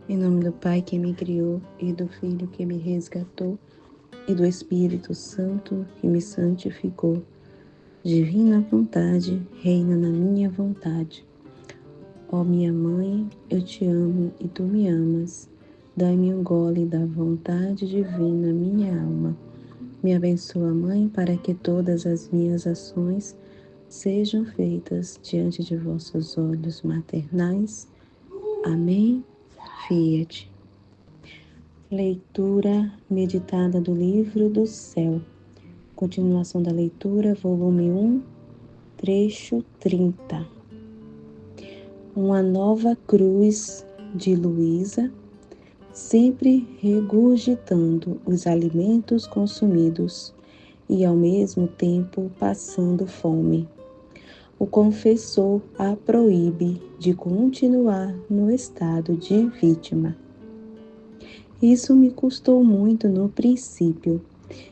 Em nome do Pai que me criou, e do Filho que me resgatou, e do Espírito Santo que me santificou. Divina vontade, reina na minha vontade. Ó minha mãe, eu te amo e tu me amas. Dai-me um gole da vontade divina, minha alma. Me abençoa, Mãe, para que todas as minhas ações sejam feitas diante de vossos olhos maternais. Amém. Fiat. Leitura meditada do Livro do Céu. Continuação da leitura, volume 1, trecho 30. Uma nova cruz, de Luísa, sempre regurgitando os alimentos consumidos e ao mesmo tempo passando fome. O confessor a proíbe de continuar no estado de vítima. Isso me custou muito no princípio,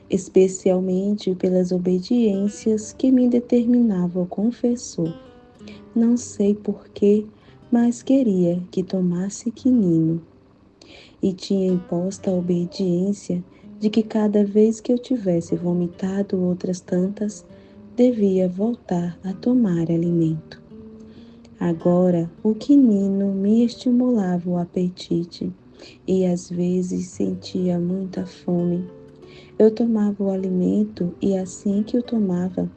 especialmente pelas obediências que me determinava o confessor. Não sei porquê, mas queria que tomasse quinino. E tinha imposta a obediência de que cada vez que eu tivesse vomitado outras tantas, devia voltar a tomar alimento. Agora, o quinino me estimulava o apetite e às vezes sentia muita fome. Eu tomava o alimento e assim que o tomava,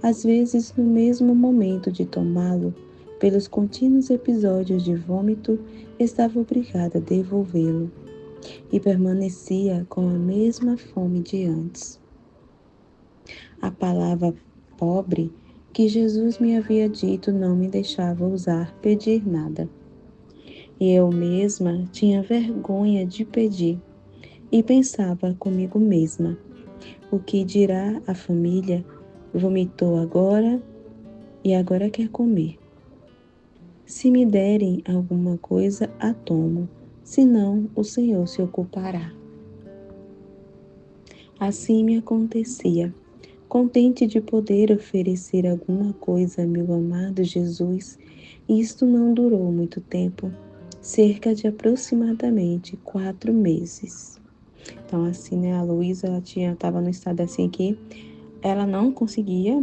às vezes no mesmo momento de tomá-lo, pelos contínuos episódios de vômito, estava obrigada a devolvê-lo e permanecia com a mesma fome de antes. A palavra pobre que Jesus me havia dito não me deixava ousar pedir nada. E eu mesma tinha vergonha de pedir e pensava comigo mesma: o que dirá a família? Vomitou agora e agora quer comer. Se me derem alguma coisa, a tomo, senão o Senhor se ocupará. Assim me acontecia. Contente de poder oferecer alguma coisa a meu amado Jesus, isto não durou muito tempo, cerca de aproximadamente 4 meses. Então, assim, né, a Luísa, ela estava no estado assim que ela não conseguia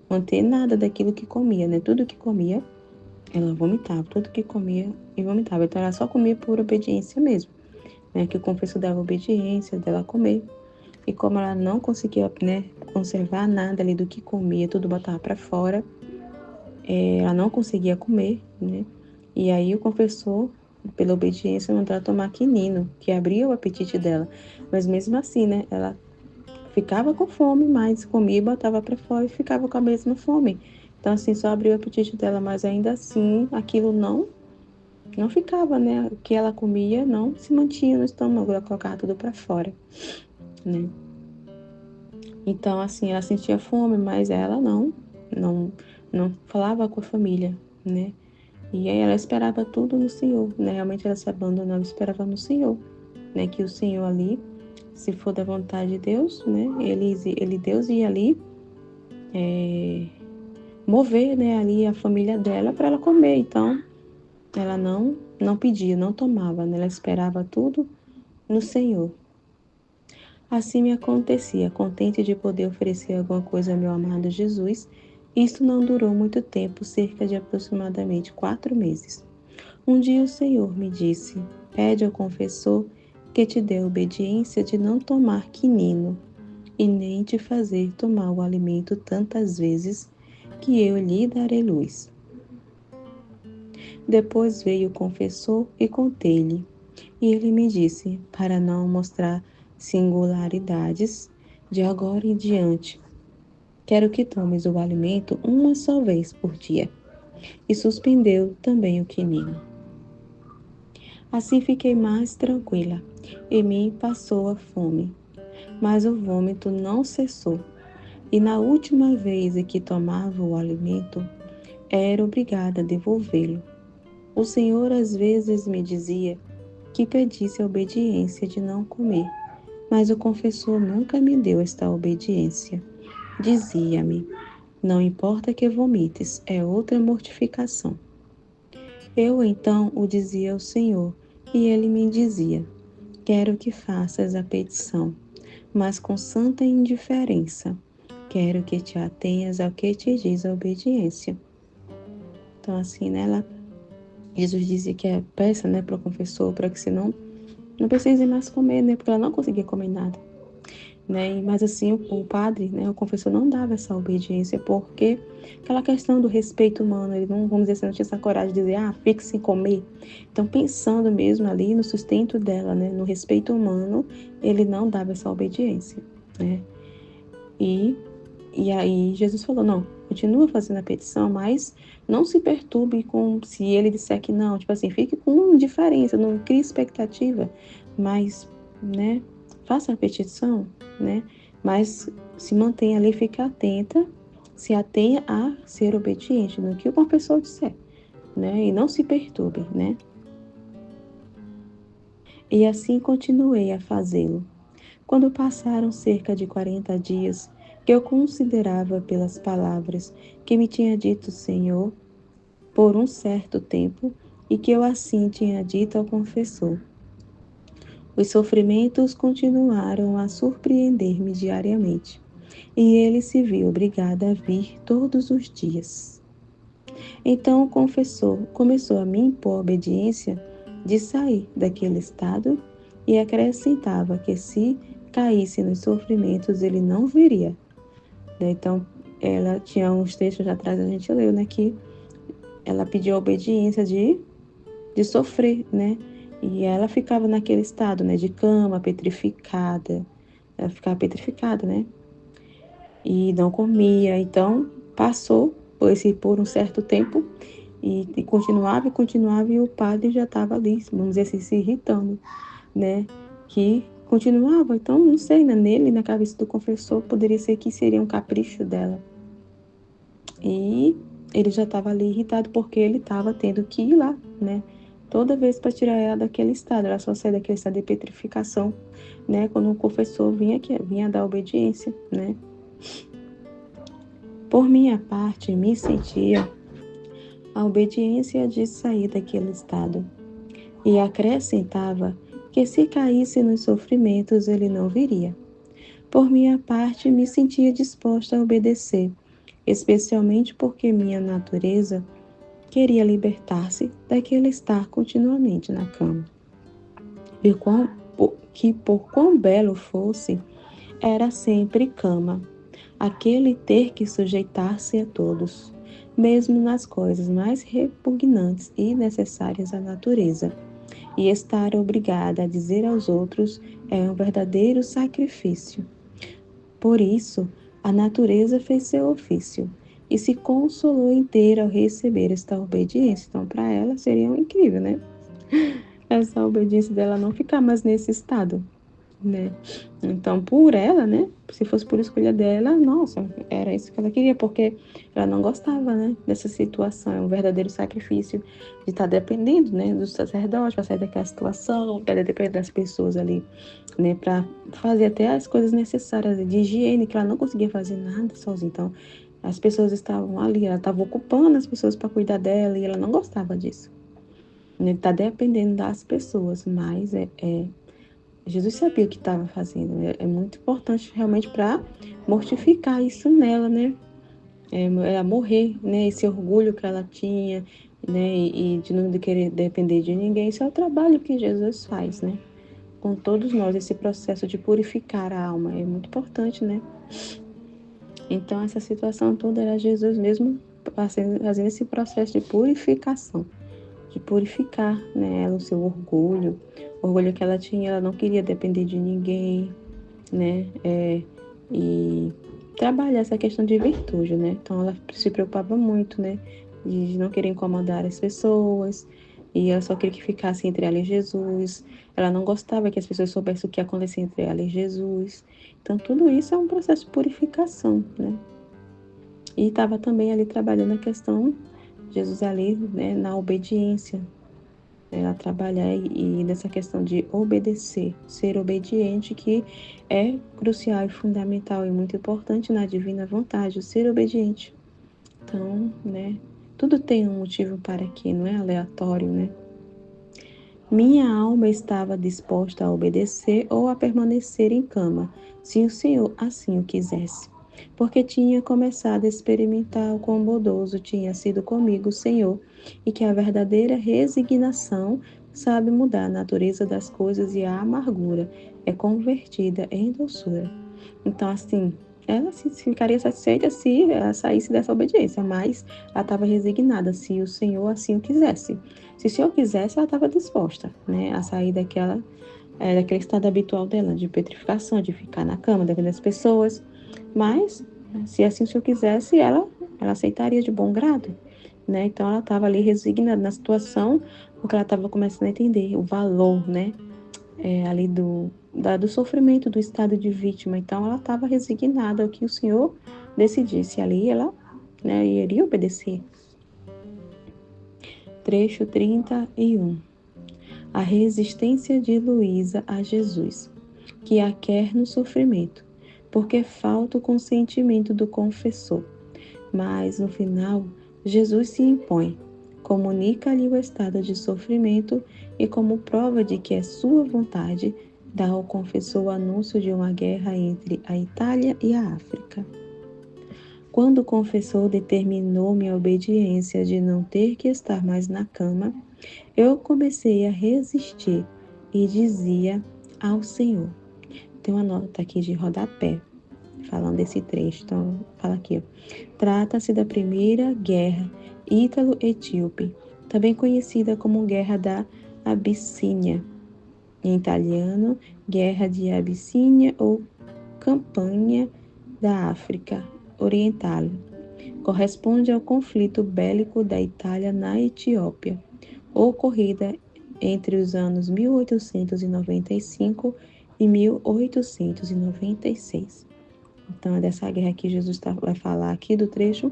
manter nada daquilo que comia, né? Tudo que comia, ela vomitava, tudo que comia e vomitava. Então, ela só comia por obediência mesmo, né? Que o confessor dava obediência dela comer. E como ela não conseguia, né, conservar nada ali do que comia, tudo botava para fora, ela não conseguia comer, né? E aí o confessor, pela obediência, mandou ela tomar quinino, que abria o apetite dela. Mas mesmo assim, né, ela ficava com fome, mas comia e botava para fora e ficava com a mesma fome. Então, assim, só abriu o apetite dela, mas ainda assim, aquilo não ficava, né? O que ela comia não se mantinha no estômago, ela colocava tudo para fora, né? Então, assim, ela sentia fome, mas ela não falava com a família, né? E aí ela esperava tudo no Senhor, né? Realmente ela se abandonava e esperava no Senhor, né? Que o Senhor ali, se for da vontade de Deus, né? Deus ia ali mover, né? Ali a família dela para ela comer. Então, ela não pedia, não tomava, né? Ela esperava tudo no Senhor. Assim me acontecia, contente de poder oferecer alguma coisa ao meu amado Jesus. Isto não durou muito tempo, cerca de aproximadamente 4 meses. Um dia o Senhor me disse: pede ao confessor que te dê a obediência de não tomar quinino e nem te fazer tomar o alimento tantas vezes, que eu lhe darei luz. Depois veio o confessor e contei-lhe. E ele me disse, para não mostrar singularidades, de agora em diante, quero que tomes o alimento uma só vez por dia. E suspendeu também o quinino. Assim fiquei mais tranquila. Em mim passou a fome, mas o vômito não cessou. E na última vez em que tomava o alimento, era obrigada a devolvê-lo. O Senhor às vezes me dizia que pedisse a obediência de não comer, mas o confessor nunca me deu esta obediência. Dizia-me: não importa que vomites, é outra mortificação. Eu então o dizia ao Senhor, E ele me dizia: quero que faças a petição, mas com santa indiferença. Quero que te atenhas ao que te diz a obediência. Então, assim, né, Jesus dizia que é peça, né, para o confessor, para que você não precise mais comer, né, porque ela não conseguia comer nada. Né? Mas assim, o padre, né, o confessor não dava essa obediência, porque aquela questão do respeito humano, ele não, vamos dizer assim, não tinha essa coragem de dizer, fique sem comer. Então, pensando mesmo ali no sustento dela, né, no respeito humano, ele não dava essa obediência, né? E aí Jesus falou, não, continua fazendo a petição, mas não se perturbe se ele disser que não, tipo assim, fique com indiferença, não crie expectativa, mas, né, faça a petição, né, mas se mantenha ali, fique atenta, se atenha a ser obediente no que o confessor disser, né, e não se perturbe, né. E assim continuei a fazê-lo. Quando passaram cerca de 40 dias, que eu considerava pelas palavras que me tinha dito o Senhor por um certo tempo, e que eu assim tinha dito ao confessor. Os sofrimentos continuaram a surpreender-me diariamente, e ele se viu obrigado a vir todos os dias. Então o confessor começou a me impor a obediência de sair daquele estado e acrescentava que se caísse nos sofrimentos ele não viria. Então, ela tinha uns textos atrás, a gente leu, né, que ela pediu a obediência de sofrer, né, e ela ficava naquele estado, né, de cama, petrificada, ela ficava petrificada, né, e não comia, então passou por um certo tempo e continuava, e o padre já estava ali, vamos dizer assim, se irritando, né, que continuava, então não sei, né, nele, na cabeça do confessor, poderia ser que seria um capricho dela. E ele já estava ali irritado porque ele estava tendo que ir lá, né? Toda vez para tirar ela daquele estado, ela só saía daquele estado de petrificação, né? Quando o confessor vinha dar obediência, né? Por minha parte, me sentia a obediência de sair daquele estado e acrescentava que se caísse nos sofrimentos ele não viria. Por minha parte, me sentia disposta a obedecer, especialmente porque minha natureza queria libertar-se daquele estar continuamente na cama. E que por quão belo fosse, era sempre cama, aquele ter que sujeitar-se a todos, mesmo nas coisas mais repugnantes e necessárias à natureza, e estar obrigada a dizer aos outros é um verdadeiro sacrifício. Por isso, a natureza fez seu ofício e se consolou inteira ao receber esta obediência. Então, para ela seria incrível, né? Essa obediência dela não ficar mais nesse estado, né? Então, por ela, né? Se fosse por escolha dela, nossa, era isso que ela queria, porque ela não gostava, né? Dessa situação. É um verdadeiro sacrifício de estar dependendo, né? Do sacerdote para sair daquela situação, para depender das pessoas ali, né? Para fazer até as coisas necessárias de higiene, que ela não conseguia fazer nada sozinha. Então, as pessoas estavam ali, ela estava ocupando as pessoas para cuidar dela e ela não gostava disso. Ele está dependendo das pessoas, mas Jesus sabia o que estava fazendo. É muito importante realmente para mortificar isso nela, né? Ela morrer, né? Esse orgulho que ela tinha, né? E de não querer depender de ninguém. Isso é o trabalho que Jesus faz, né? Com todos nós, esse processo de purificar a alma é muito importante, né? Então, essa situação toda era Jesus mesmo fazendo esse processo de purificação, de purificar, né, ela, o seu orgulho, o orgulho que ela tinha, ela não queria depender de ninguém, né, e trabalhar essa questão de virtude, né, então ela se preocupava muito, né, de não querer incomodar as pessoas, e ela só queria que ficasse entre ela e Jesus, ela não gostava que as pessoas soubessem o que acontecia entre ela e Jesus, então tudo isso é um processo de purificação, né, e estava também ali trabalhando a questão, Jesus ali, né, na obediência, ela trabalhar e nessa questão de obedecer, ser obediente, que é crucial e fundamental e muito importante na divina vontade, o ser obediente. Então, né, tudo tem um motivo para que, não é aleatório, né? Minha alma estava disposta a obedecer ou a permanecer em cama, se o Senhor assim o quisesse. Porque tinha começado a experimentar o quão bondoso tinha sido comigo o Senhor, e que a verdadeira resignação sabe mudar a natureza das coisas e a amargura é convertida em doçura. Então, assim, ela ficaria satisfeita se ela saísse dessa obediência, mas ela estava resignada, se o Senhor assim o quisesse. Se o Senhor quisesse, ela estava disposta, né, a sair daquele estado habitual dela, de petrificação, de ficar na cama, dependendo das pessoas. Mas, se assim o Senhor quisesse, ela aceitaria de bom grado, né? Então, ela estava ali resignada na situação, porque ela estava começando a entender o valor, né, ali do sofrimento, do estado de vítima. Então, ela estava resignada ao que o Senhor decidisse. Ali, ela, né, iria obedecer. Trecho 31. A resistência de Luísa a Jesus, que a quer no sofrimento, porque falta o consentimento do confessor. Mas, no final, Jesus se impõe, comunica-lhe o estado de sofrimento e, como prova de que é sua vontade, dá ao confessor o anúncio de uma guerra entre a Itália e a África. Quando o confessor determinou minha obediência de não ter que estar mais na cama, eu comecei a resistir e dizia ao Senhor. Tem uma nota aqui de rodapé, falando desse trecho. Então, fala aqui, ó. Trata-se da primeira guerra ítalo-etíope, também conhecida como Guerra da Abissínia. Em italiano, Guerra de Abissínia ou Campanha da África Oriental. Corresponde ao conflito bélico da Itália na Etiópia, ocorrida entre os anos 1895 e 1896. Então, é dessa guerra que Jesus vai falar aqui do trecho,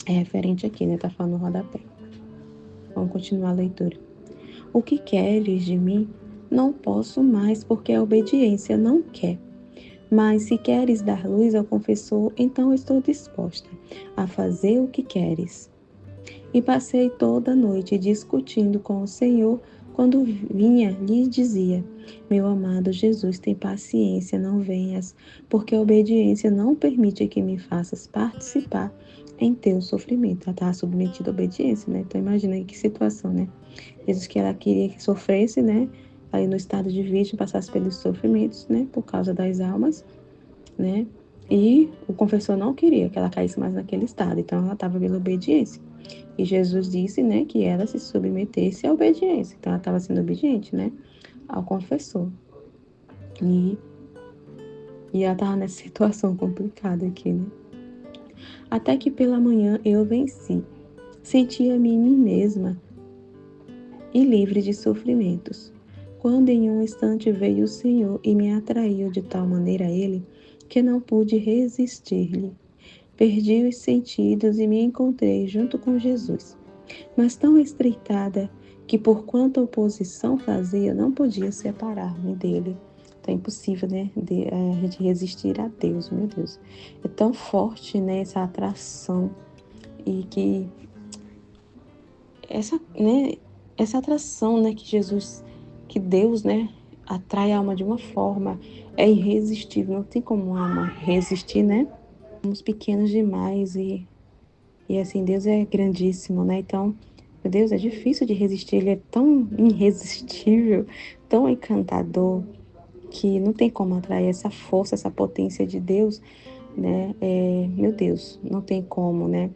é referente aqui, né? Tá falando no rodapé. Vamos continuar a leitura. O que queres de mim? Não posso mais, porque a obediência não quer. Mas se queres dar luz ao confessor, então estou disposta a fazer o que queres. E passei toda a noite discutindo com o Senhor. Quando vinha, lhe dizia: Meu amado Jesus, tem paciência, não venhas, porque a obediência não permite que me faças participar em teu sofrimento. Ela estava submetida à obediência, né? Então imagina aí que situação, né? Jesus que ela queria que sofresse, né? Aí no estado de vítima, passasse pelos sofrimentos, né? Por causa das almas, né? E o confessor não queria que ela caísse mais naquele estado, então ela estava pela obediência. E Jesus disse, né, que ela se submetesse à obediência. Então ela estava sendo obediente, né, ao confessor. E ela estava nessa situação complicada aqui, né? Até que pela manhã eu venci. Sentia-me em mim mesma e livre de sofrimentos. Quando em um instante veio o Senhor e me atraiu de tal maneira a Ele, que não pude resistir-lhe. Perdi os sentidos e me encontrei junto com Jesus, mas tão estreitada que, por quanta oposição fazia, não podia separar-me dele. Então é impossível, né, a gente resistir a Deus, meu Deus. É tão forte, né, essa atração e que essa atração, né, que Jesus, que Deus, né, atrai a alma de uma forma, é irresistível, não tem como a alma resistir, né? Somos pequenos demais e assim, Deus é grandíssimo, né? Então, meu Deus, é difícil de resistir, ele é tão irresistível, tão encantador, que não tem como atrair essa força, essa potência de Deus, né? Meu Deus, não tem como, né?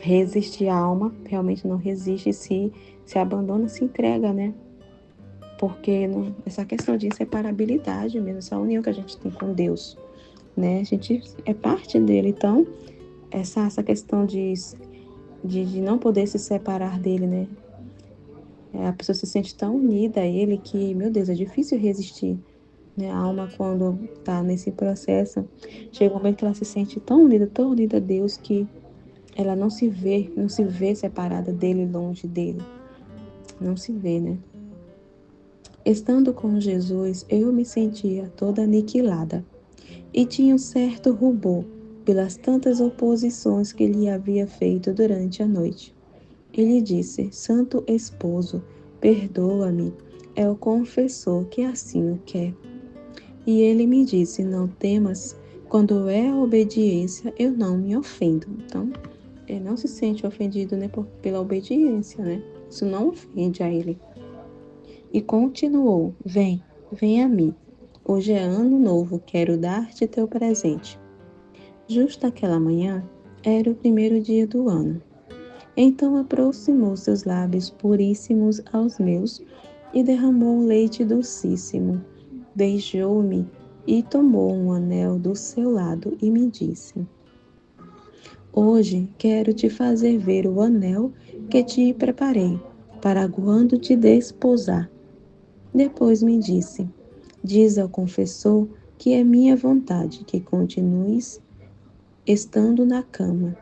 Resistir a alma, realmente não resiste, se abandona, se entrega, né? Porque essa questão de inseparabilidade mesmo, essa união que a gente tem com Deus, né? A gente é parte dele, então, essa questão de não poder se separar dele, né? A pessoa se sente tão unida a ele que, meu Deus, é difícil resistir, né? A alma, quando está nesse processo, chega um momento que ela se sente tão unida a Deus, que ela não se vê separada dele, longe dele. Não se vê, né? Estando com Jesus, eu me sentia toda aniquilada e tinha um certo rubor pelas tantas oposições que lhe havia feito durante a noite. Ele disse: Santo esposo, perdoa-me, é o confessor que assim o quer. E ele me disse: não temas, quando é a obediência, eu não me ofendo. Então, ele não se sente ofendido, né, pela obediência, né? Isso não ofende a ele. E continuou: vem, vem a mim. Hoje é ano novo, quero dar-te teu presente. Justo aquela manhã, era o primeiro dia do ano. Então aproximou seus lábios puríssimos aos meus e derramou um leite docíssimo. Beijou-me e tomou um anel do seu lado e me disse: hoje quero te fazer ver o anel que te preparei, para quando te desposar. Depois me disse: diz ao confessor que é minha vontade que continues estando na cama.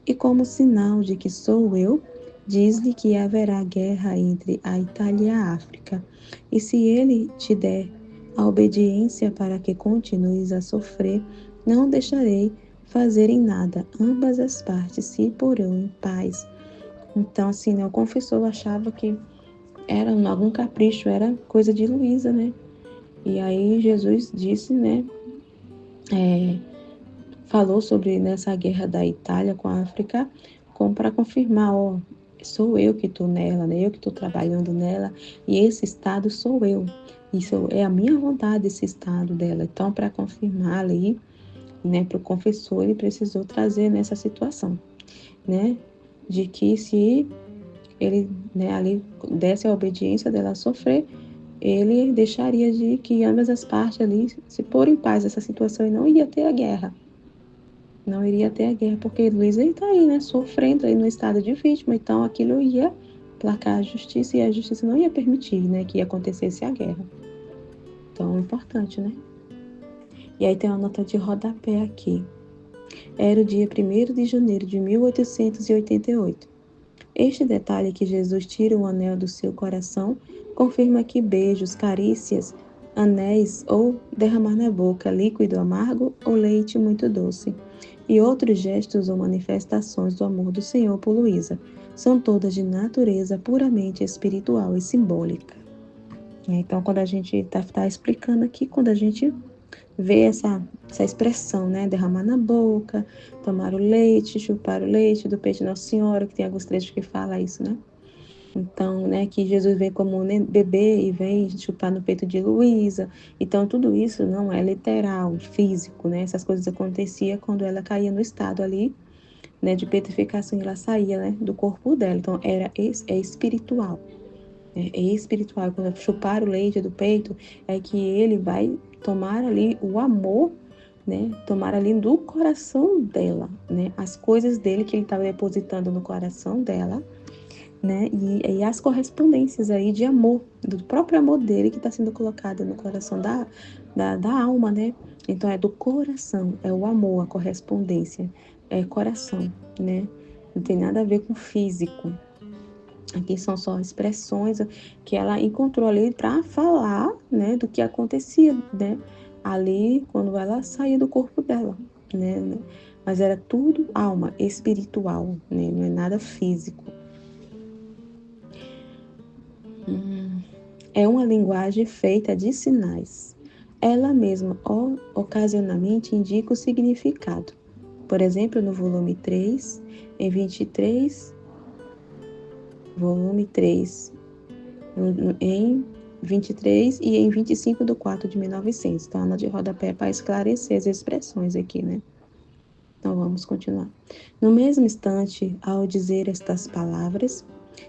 E como sinal de que sou eu, diz-lhe que haverá guerra entre a Itália e a África. E se ele te der a obediência para que continues a sofrer, não deixarei fazer em nada. Ambas as partes se porão em paz. Então, assim, né, o confessor achava que era algum capricho, era coisa de Luísa, né? E aí Jesus disse, né, falou sobre nessa guerra da Itália com a África, como para confirmar, ó, sou eu que estou nela, né? Eu que estou trabalhando nela, e esse estado sou eu. Isso é a minha vontade, esse estado dela. Então, para confirmar ali, né, para o confessor, ele precisou trazer nessa situação, né, de que se ele, né, ali desse a obediência dela sofrer, ele deixaria de que ambas as partes ali se pôr em paz essa situação e não ia ter a guerra. Não iria ter a guerra, porque Luísa está aí, né, sofrendo aí no estado de vítima, então aquilo ia placar a justiça e a justiça não ia permitir, né, que acontecesse a guerra. Então, é importante, né? E aí tem uma nota de rodapé aqui. Era o dia 1º de janeiro de 1888. Este detalhe que Jesus tira o anel do seu coração confirma que beijos, carícias, anéis ou derramar na boca líquido amargo ou leite muito doce e outros gestos ou manifestações do amor do Senhor por Luísa são todas de natureza puramente espiritual e simbólica. Então, quando a gente está explicando aqui, quando a gente vê essa expressão, né? Derramar na boca, tomar o leite, chupar o leite do peito de Nossa Senhora, que tem alguns trechos que fala isso, né? Então, né, que Jesus vem como um bebê e vem chupar no peito de Luísa. Então, tudo isso não é literal, físico, né? Essas coisas aconteciam quando ela caía no estado ali, né, de petrificação, e ela saía, né, do corpo dela. Então, é espiritual. É espiritual. Quando chupar o leite do peito, é que ele vai tomar ali o amor, né? Tomar ali do coração dela, né? As coisas dele que ele estava depositando no coração dela, né? E as correspondências aí de amor, do próprio amor dele que está sendo colocado no coração da alma, né? Então é do coração, é o amor, a correspondência, é coração, né? Não tem nada a ver com físico. Aqui são só expressões que ela encontrou ali para falar, né, do que acontecia, né, ali quando ela saía do corpo dela, né? Mas era tudo alma, espiritual, né? Não é nada físico. É uma linguagem feita de sinais. Ela mesma ocasionalmente indica o significado. Por exemplo, no volume 3, em 23, volume 3, em 23 e em 25 de 4 de 1900. Então, a nota de rodapé é para esclarecer as expressões aqui, né? Então, vamos continuar. No mesmo instante, ao dizer estas palavras,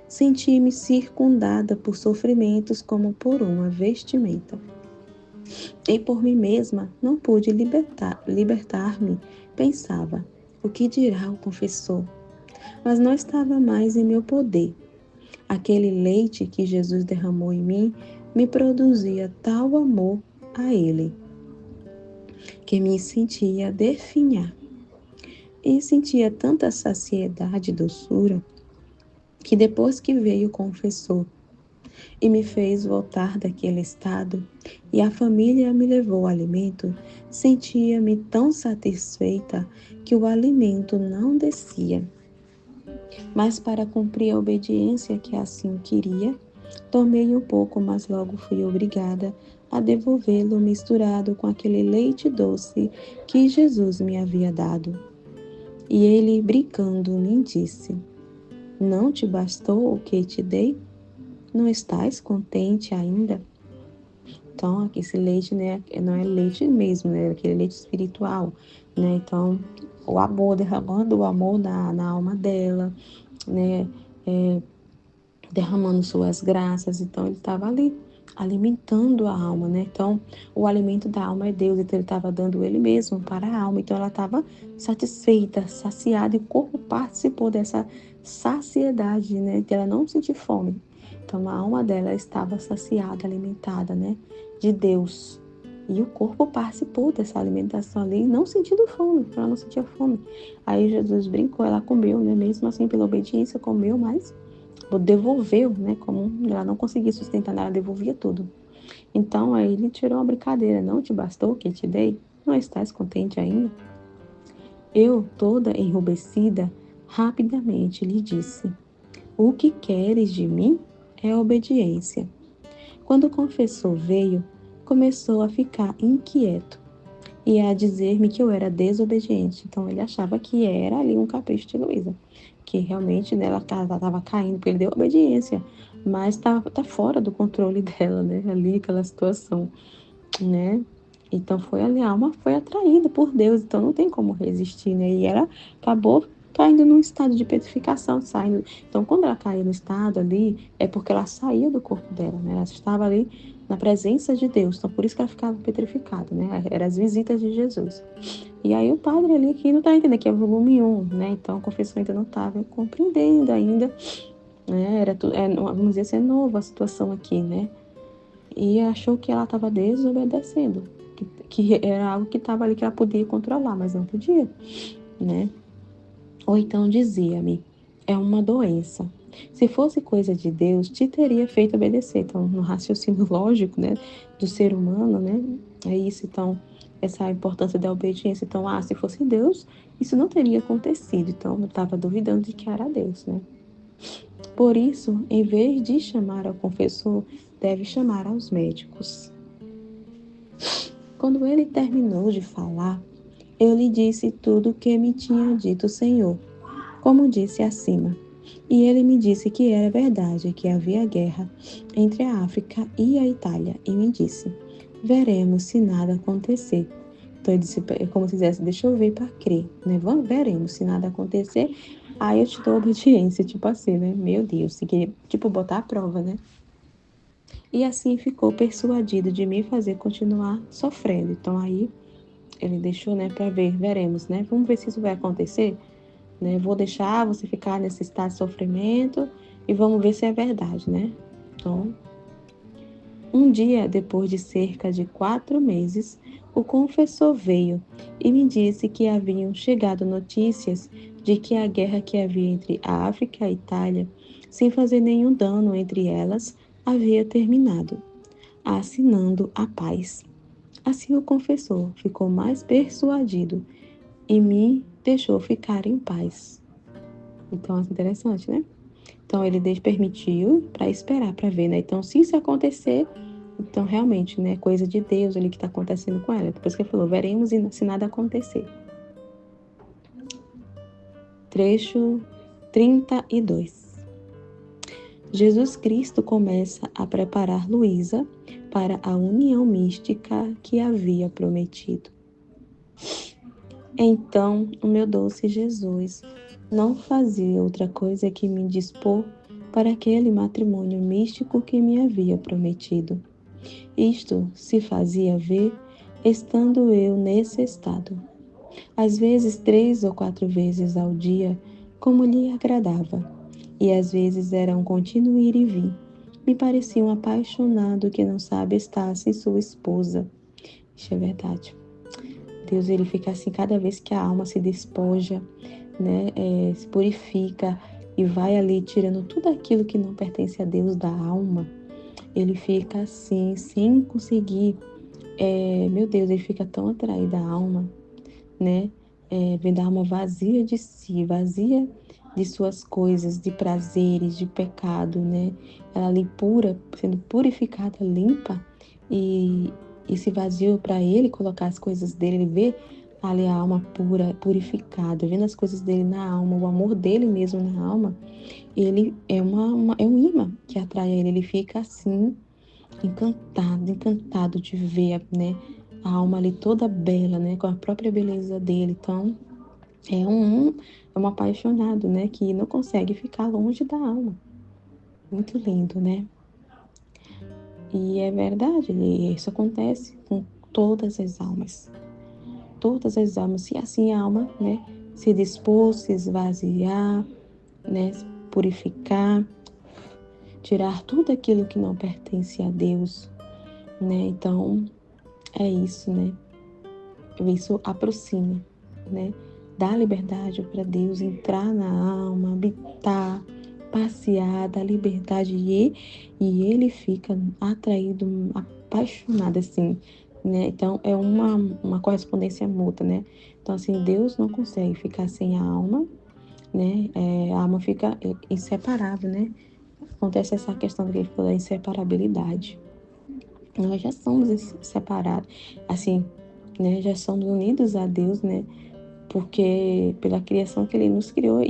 senti-me circundada por sofrimentos como por uma vestimenta. E por mim mesma não pude libertar-me. Pensava, o que dirá o confessor? Mas não estava mais em meu poder. Aquele leite que Jesus derramou em mim me produzia tal amor a Ele, que me sentia definhar. E sentia tanta saciedade e doçura, que depois que veio o confessor e me fez voltar daquele estado, e a família me levou o alimento, sentia-me tão satisfeita que o alimento não descia. Mas para cumprir a obediência que assim queria, Tomei um pouco, mas logo fui obrigada a devolvê-lo misturado com aquele leite doce que Jesus me havia dado. E ele, brincando, me disse: Não te bastou o que te dei? Não estás contente ainda? Então, esse leite, né, não é leite mesmo, né, é aquele leite espiritual, né? Então, o amor, derramando o amor na alma dela, né, derramando suas graças. Então, ele estava ali alimentando a alma, né? Então, o alimento da alma é Deus, então ele estava dando ele mesmo para a alma. Então, ela estava satisfeita, saciada, e o corpo participou dessa saciedade, né? De ela não sentir fome. Então, a alma dela estava saciada, alimentada, né? De Deus. E o corpo participou dessa alimentação ali, não sentindo fome, ela não sentia fome. Aí Jesus brincou, ela comeu, né? Mesmo assim, pela obediência, comeu, mas devolveu, né? Como ela não conseguia sustentar, ela devolvia tudo. Então, aí ele tirou uma brincadeira. Não te bastou o que te dei? Não estás contente ainda? Eu, toda enrubescida, rapidamente lhe disse: O que queres de mim é obediência. Quando o confessor veio, começou a ficar inquieto e a dizer-me que eu era desobediente. Então, ele achava que era ali um capricho de Luísa, que realmente, né, ela estava caindo, porque ele deu obediência, mas tá fora do controle dela, né, ali aquela situação, né. Então, foi ali, a alma foi atraída por Deus, então não tem como resistir, né, e ela acabou caindo num estado de petrificação, saindo. Então, quando ela caiu no estado ali, é porque ela saía do corpo dela, né, ela estava ali na presença de Deus, então por isso que ela ficava petrificada, né, eram as visitas de Jesus. E aí o padre ali que não está entendendo, que é o volume 1, né, então a confessão ainda não estava compreendendo ainda, né, vamos dizer assim, é nova a situação aqui, né, e achou que ela estava desobedecendo, que era algo que estava ali que ela podia controlar, mas não podia, né. Ou então dizia-me: é uma doença. Se fosse coisa de Deus, te teria feito obedecer. Então, no raciocínio lógico, né, do ser humano, né, é isso. Então, essa é a importância da obediência. Então, se fosse Deus, isso não teria acontecido. Então, eu estava duvidando de que era Deus, né. Por isso, em vez de chamar ao confessor, deve chamar aos médicos. Quando ele terminou de falar, eu lhe disse tudo o que me tinha dito o Senhor, como disse acima. E ele me disse que era verdade, que havia guerra entre a África e a Itália. E me disse: veremos se nada acontecer. Então ele disse, como se dissesse: deixa eu ver para crer, né? Veremos se nada acontecer. Aí eu te dou obediência, tipo assim, né? Meu Deus, se queria, tipo, botar a prova, né? E assim ficou persuadido de me fazer continuar sofrendo. Então aí ele deixou, né, para ver, veremos, né? Vamos ver se isso vai acontecer, né? Vou deixar você ficar nesse estado de sofrimento e vamos ver se é verdade, né? Então, um dia, depois de cerca de 4 meses, o confessor veio e me disse que haviam chegado notícias de que a guerra que havia entre a África e a Itália, sem fazer nenhum dano entre elas, havia terminado, assinando a paz. Assim o confessor ficou mais persuadido e me deixou ficar em paz. Então, é interessante, né? Então, ele permitiu para esperar, para ver, né? Então, se isso acontecer, então realmente, né? Coisa de Deus ali que está acontecendo com ela. Depois que ele falou, veremos se nada acontecer. Trecho 32. Jesus Cristo começa a preparar Luísa para a união mística que havia prometido. Então, o meu doce Jesus não fazia outra coisa que me dispor para aquele matrimônio místico que me havia prometido. Isto se fazia ver estando eu nesse estado, às vezes 3 ou 4 vezes ao dia, como lhe agradava, e às vezes era um contínuo ir e vir. Me parecia um apaixonado que não sabe estar sem sua esposa. Isso é verdade. Deus, ele fica assim cada vez que a alma se despoja, né, se purifica e vai ali tirando tudo aquilo que não pertence a Deus da alma. Ele fica assim, sem conseguir, meu Deus, ele fica tão atraído à alma, né, vendo a alma vazia de si, vazia de suas coisas, de prazeres, de pecado, né? Ela ali pura, sendo purificada, limpa, e esse vazio para ele colocar as coisas dele, ele vê ali a alma pura, purificada, vendo as coisas dele na alma, o amor dele mesmo na alma, ele é é um imã que atrai ele, ele fica assim, encantado de ver, né, a alma ali toda bela, né, com a própria beleza dele. Então, é um apaixonado, né, que não consegue ficar longe da alma. Muito lindo, né? E é verdade, isso acontece com todas as almas. Todas as almas, se assim a alma, né, se dispor, se esvaziar, né, se purificar, tirar tudo aquilo que não pertence a Deus, né? Então, é isso, né? Isso aproxima, né? Dá liberdade para Deus entrar na alma, habitar, passear, dá liberdade e ele fica atraído, apaixonado, assim, né? Então, é uma correspondência mútua, né? Então, assim, Deus não consegue ficar sem a alma, né? A alma fica inseparável, né? Acontece essa questão que ele falou da inseparabilidade. Nós já somos separados, assim, né? Já somos unidos a Deus, né? Porque pela criação que Ele nos criou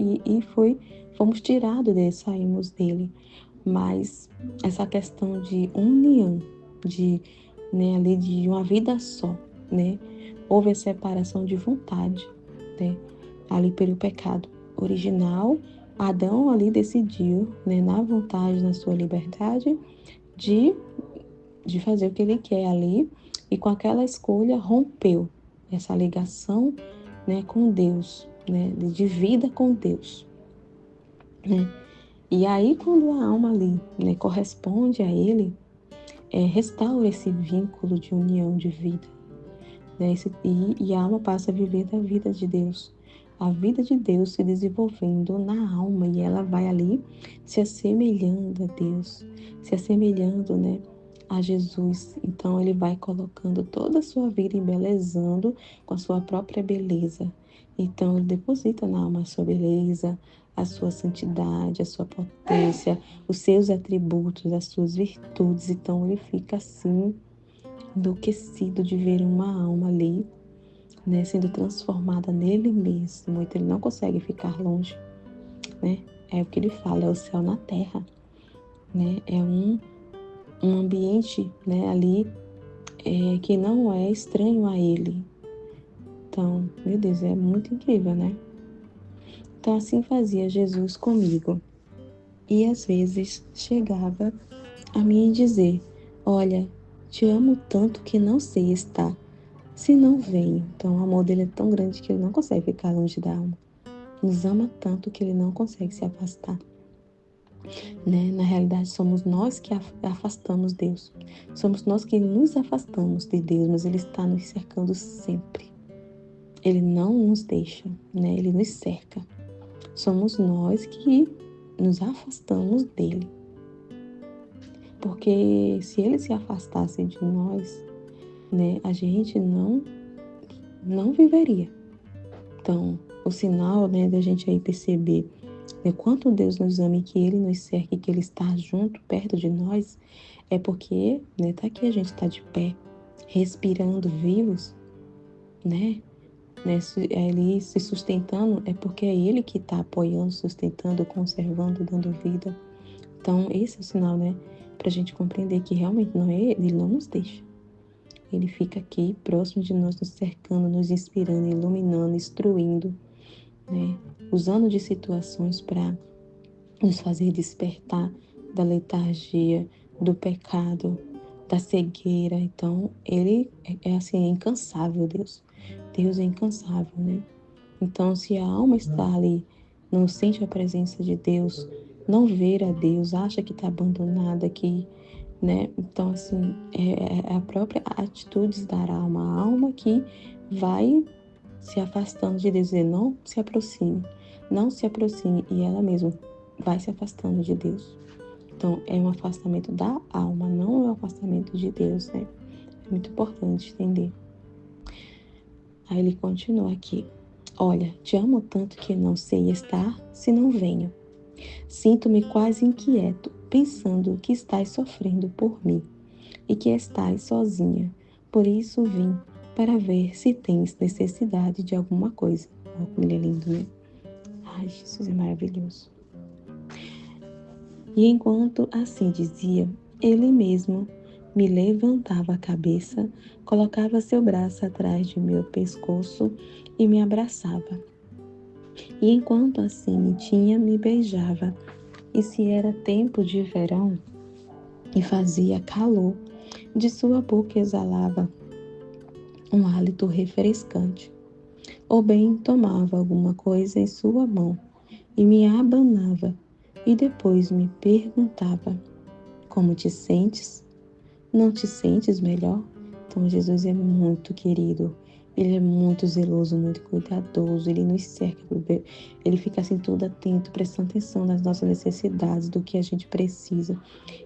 fomos tirados dele, saímos dele. Mas essa questão de união, de, né, ali de uma vida só, né? Houve a separação de vontade, né? Ali pelo pecado original, Adão ali decidiu, né, na vontade, na sua liberdade, de fazer o que ele quer ali, e com aquela escolha rompeu essa ligação, né, com Deus, né, de vida com Deus, né? E aí quando a alma ali, né, corresponde a ele, restaura esse vínculo de união de vida, né? E a alma passa a viver da vida de Deus. A vida de Deus se desenvolvendo na alma, e ela vai ali se assemelhando a Deus, se assemelhando, né, a Jesus. Então ele vai colocando toda a sua vida, embelezando com a sua própria beleza. Então ele deposita na alma a sua beleza, a sua santidade, a sua potência, os seus atributos, as suas virtudes. Então ele fica assim enlouquecido de ver uma alma ali, né, sendo transformada nele mesmo. Então ele não consegue ficar longe, né? É o que ele fala, é o céu na terra, né? É um ambiente, né, ali que não é estranho a ele. Então, meu Deus, é muito incrível, né? Então assim fazia Jesus comigo. E às vezes chegava a mim dizer: olha, te amo tanto que não sei estar se não venho. Então o amor dele é tão grande que ele não consegue ficar longe da alma. Nos ama tanto que ele não consegue se afastar, né? Na realidade, somos nós que afastamos Deus. Somos nós que nos afastamos de Deus, mas ele está nos cercando sempre. Ele não nos deixa, né? Ele nos cerca. Somos nós que nos afastamos dele. Porque se ele se afastasse de nós, né, a gente não viveria. Então, o sinal, né, da gente aí perceber, né, quanto Deus nos ama e que Ele nos cerca e que Ele está junto, perto de nós, é porque, né, tá aqui a gente está de pé, respirando, vivos, né? Ali se sustentando, é porque é Ele que está apoiando, sustentando, conservando, dando vida. Então, esse é o sinal, né, para a gente compreender que realmente não é Ele não nos deixa. Ele fica aqui, próximo de nós, nos cercando, nos inspirando, iluminando, instruindo, né? Usando de situações para nos fazer despertar da letargia, do pecado, da cegueira. Então, ele é assim, é incansável, Deus. Deus é incansável, né? Então, se a alma está ali, não sente a presença de Deus, não vê a Deus, acha que está abandonada aqui, né? Então, assim, é a própria atitude da alma, a alma que vai se afastando de Deus, dizer, não se aproxime, não se aproxime, e ela mesma vai se afastando de Deus. Então, é um afastamento da alma, não é um afastamento de Deus, né? É muito importante entender. Aí ele continua aqui. Olha, te amo tanto que não sei estar se não venho. Sinto-me quase inquieto, pensando que estás sofrendo por mim e que estás sozinha. Por isso vim para ver se tens necessidade de alguma coisa. Olha como ele é lindo, né? Ai, Jesus é maravilhoso. E enquanto assim dizia, ele mesmo me levantava a cabeça, colocava seu braço atrás de meu pescoço e me abraçava. E enquanto assim me tinha, me beijava. E se era tempo de verão e fazia calor, de sua boca exalava um hálito refrescante. Ou bem tomava alguma coisa em sua mão e me abanava, e depois me perguntava: como te sentes? Não te sentes melhor? Então, Jesus é muito querido. Ele é muito zeloso, muito cuidadoso. Ele nos cerca. Ele fica assim todo atento, prestando atenção nas nossas necessidades, do que a gente precisa.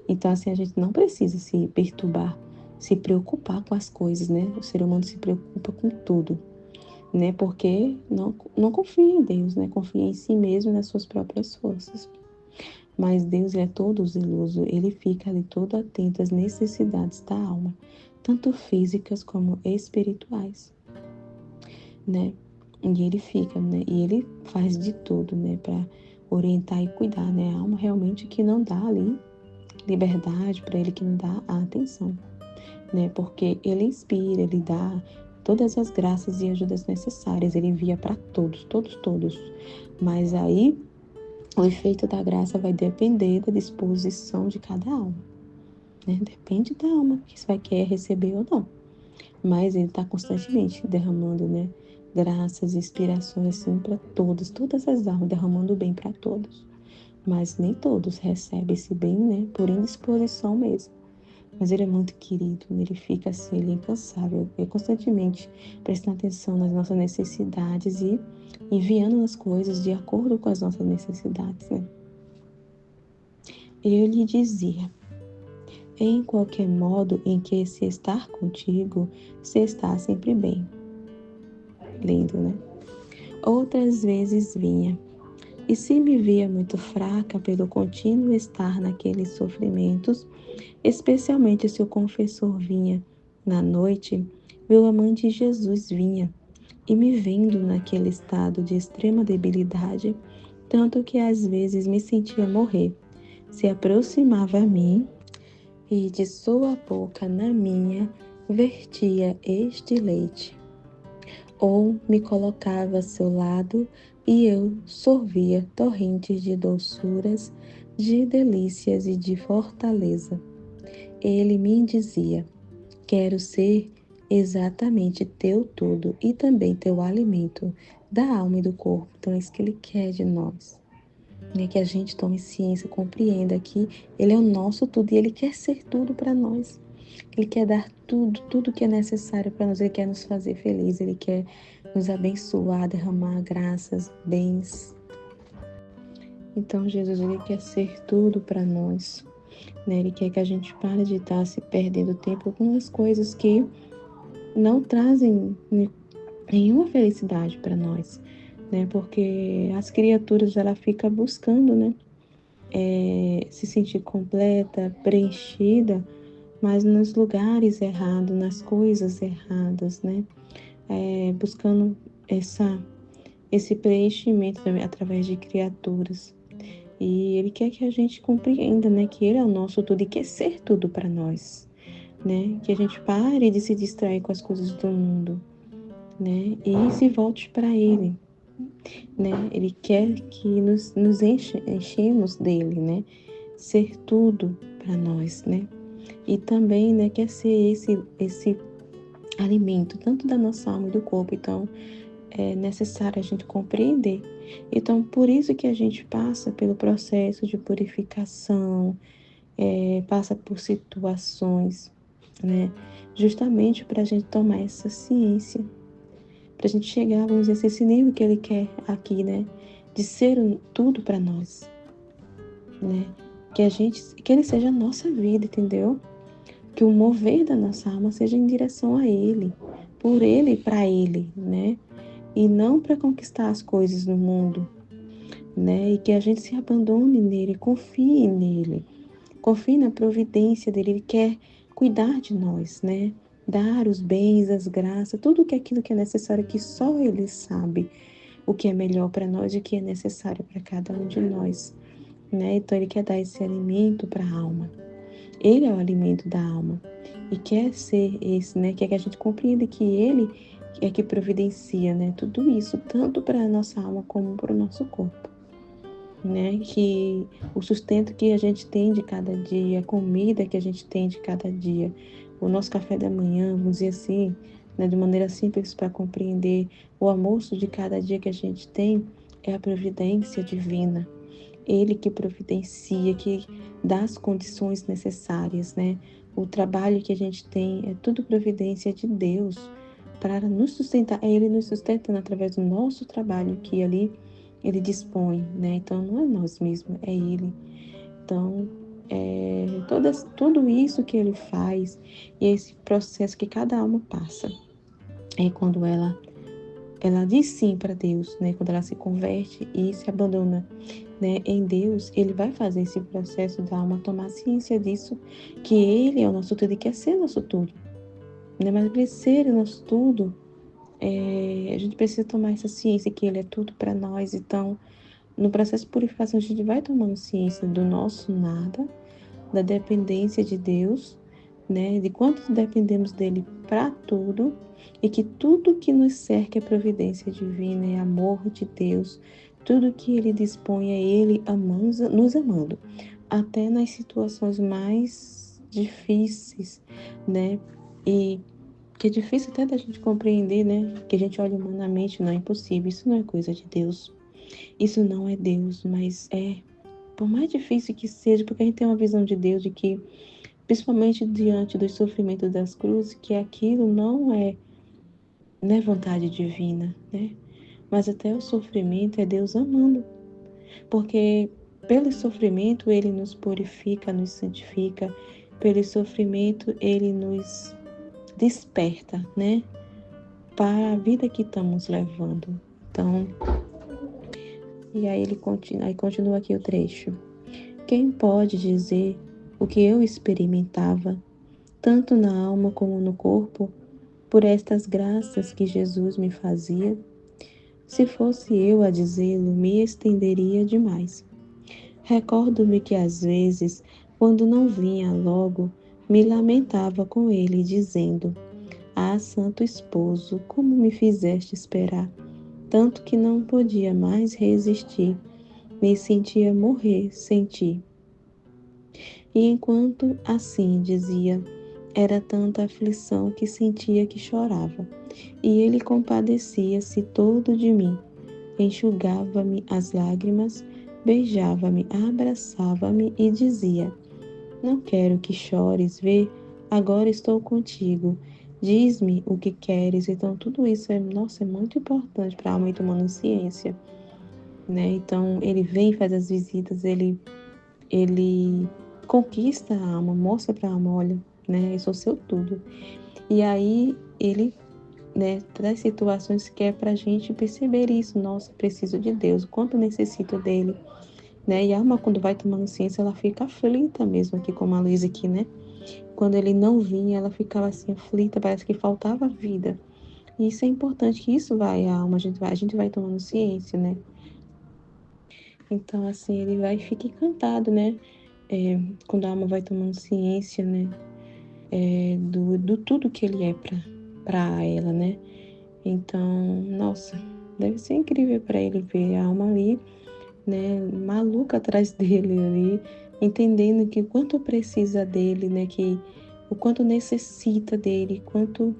Então, assim, a gente não precisa se perturbar, se preocupar com as coisas, né? O ser humano se preocupa com tudo, né? Porque não confia em Deus, né? Confia em si mesmo e nas suas próprias forças. Mas Deus é todo zeloso, ele fica ali todo atento às necessidades da alma, tanto físicas como espirituais, né? E ele fica, né? E ele faz de tudo, né, para orientar e cuidar, né? A alma realmente que não dá ali liberdade para ele, que não dá a atenção, né? Porque ele inspira, ele dá todas as graças e ajudas necessárias, ele envia para todos, todos, todos. Mas aí o efeito da graça vai depender da disposição de cada alma, né? Depende da alma que vai querer receber ou não. Mas ele está constantemente derramando, né? Graças, inspirações assim para todos, todas as almas, derramando o bem para todos. Mas nem todos recebem esse bem, né? Por indisposição mesmo. Mas ele é muito querido, ele fica assim, ele é incansável, é constantemente prestando atenção nas nossas necessidades e enviando as coisas de acordo com as nossas necessidades, né? Eu lhe dizia: em qualquer modo em que se estar contigo, se está sempre bem. Lindo, né? Outras vezes vinha, e se me via muito fraca pelo contínuo estar naqueles sofrimentos, especialmente se o confessor vinha na noite, meu amante Jesus vinha, e me vendo naquele estado de extrema debilidade, tanto que às vezes me sentia morrer, se aproximava a mim e de sua boca na minha vertia este leite. Ou me colocava a seu lado e eu sorvia torrentes de doçuras, de delícias e de fortaleza. Ele me dizia: quero ser exatamente teu tudo e também teu alimento da alma e do corpo. Então é isso que ele quer de nós, né? Que a gente tome ciência, compreenda que ele é o nosso tudo e ele quer ser tudo para nós. Ele quer dar tudo, tudo que é necessário para nós. Ele quer nos fazer felizes, ele quer nos abençoar, derramar graças, bens. Então Jesus, ele quer ser tudo para nós, né? Ele quer que a gente pare de estar se perdendo tempo com as coisas que não trazem nenhuma felicidade para nós, né? Porque as criaturas, ela fica buscando, né? Se sentir completa, preenchida, mas nos lugares errados, nas coisas erradas, né? Buscando esse preenchimento também através de criaturas. E ele quer que a gente compreenda, né? Que ele é o nosso tudo e quer ser tudo para nós, né? Que a gente pare de se distrair com as coisas do mundo, né? E se volte para ele, né? Ele quer que nos enchemos dele, né? Ser tudo para nós, né? E também, né, quer ser esse alimento, tanto da nossa alma e do corpo. Então, é necessário a gente compreender. Então, por isso que a gente passa pelo processo de purificação, passa por situações, né? Justamente para a gente tomar essa ciência, para a gente chegar, vamos dizer, a esse nível que ele quer aqui, né? De ser tudo para nós, né? Que ele seja a nossa vida, entendeu? Que o mover da nossa alma seja em direção a ele, por ele e para ele, né? e não para conquistar as coisas no mundo, né? E que a gente se abandone nele, confie nele, confie na providência dele. Ele quer cuidar de nós, né? Dar os bens, as graças, tudo que aquilo que é necessário, que só ele sabe o que é melhor para nós e o que é necessário para cada um de nós, né? Então ele quer dar esse alimento para a alma. Ele é o alimento da alma e quer ser esse, né? Quer que a gente compreenda que ele é que providencia, né? Tudo isso, tanto para a nossa alma como para o nosso corpo, né? Que o sustento que a gente tem de cada dia, a comida que a gente tem de cada dia, o nosso café da manhã, vamos dizer assim, né? De maneira simples para compreender, o almoço de cada dia que a gente tem é a providência divina. Ele que providencia, que dá as condições necessárias, né? O trabalho que a gente tem é tudo providência de Deus para nos sustentar. É Ele nos sustentando através do nosso trabalho que ali Ele dispõe, né? Então não é nós mesmos, é Ele. Então, tudo isso que Ele faz e esse processo que cada alma passa é quando ela diz sim para Deus, né? Quando ela se converte e se abandona, né, em Deus, Ele vai fazer esse processo da alma tomar ciência disso, que Ele é o nosso tudo e quer ser nosso tudo, né? Mas para ser o nosso tudo, a gente precisa tomar essa ciência que Ele é tudo para nós. Então, no processo de purificação, a gente vai tomando ciência do nosso nada, da dependência de Deus, né? De quanto dependemos dele para tudo e que tudo que nos cerca é providência divina, é amor de Deus. Tudo que ele dispõe é ele amando, nos amando, até nas situações mais difíceis, né? E que é difícil até da gente compreender, né? Que a gente olha humanamente, não é impossível, isso não é coisa de Deus. Isso não é Deus, mas por mais difícil que seja, porque a gente tem uma visão de Deus de que, principalmente diante dos sofrimentos das cruzes, que aquilo não é vontade divina, né? Mas até o sofrimento é Deus amando, porque pelo sofrimento ele nos purifica, nos santifica, pelo sofrimento ele nos desperta, né? Para a vida que estamos levando. Então, e aí continua aqui o trecho. Quem pode dizer o que eu experimentava, tanto na alma como no corpo, por estas graças que Jesus me fazia? Se fosse eu a dizê-lo, me estenderia demais. Recordo-me que às vezes, quando não vinha logo, me lamentava com ele, dizendo: Ah, santo esposo, como me fizeste esperar, tanto que não podia mais resistir, me sentia morrer sem ti. E enquanto assim dizia, era tanta aflição que sentia que chorava. E ele compadecia-se todo de mim, enxugava-me as lágrimas, beijava-me, abraçava-me e dizia: Não quero que chores, vê, agora estou contigo. Diz-me o que queres. Então, tudo isso nossa, é muito importante para a alma ir tomando ciência, né? Então, ele vem, faz as visitas, ele conquista a alma, mostra para a alma, olha, né, eu sou seu tudo. E aí ele, né, traz situações que é para a gente perceber isso, nossa, preciso de Deus, o quanto eu necessito dele, né? E a alma quando vai tomando ciência, ela fica aflita mesmo, aqui como a Luísa aqui, né? Quando ele não vinha, ela ficava assim aflita, parece que faltava vida. E isso é importante, que isso vai a alma, a gente vai tomando ciência, né? Então, assim, ele vai e fica encantado, né? Quando a alma vai tomando ciência, né? Do tudo que ele é para ela, né? Então, nossa, deve ser incrível para ele ver a alma ali, né? Maluca atrás dele ali, entendendo que o quanto precisa dele, né? Que o quanto necessita dele, quanto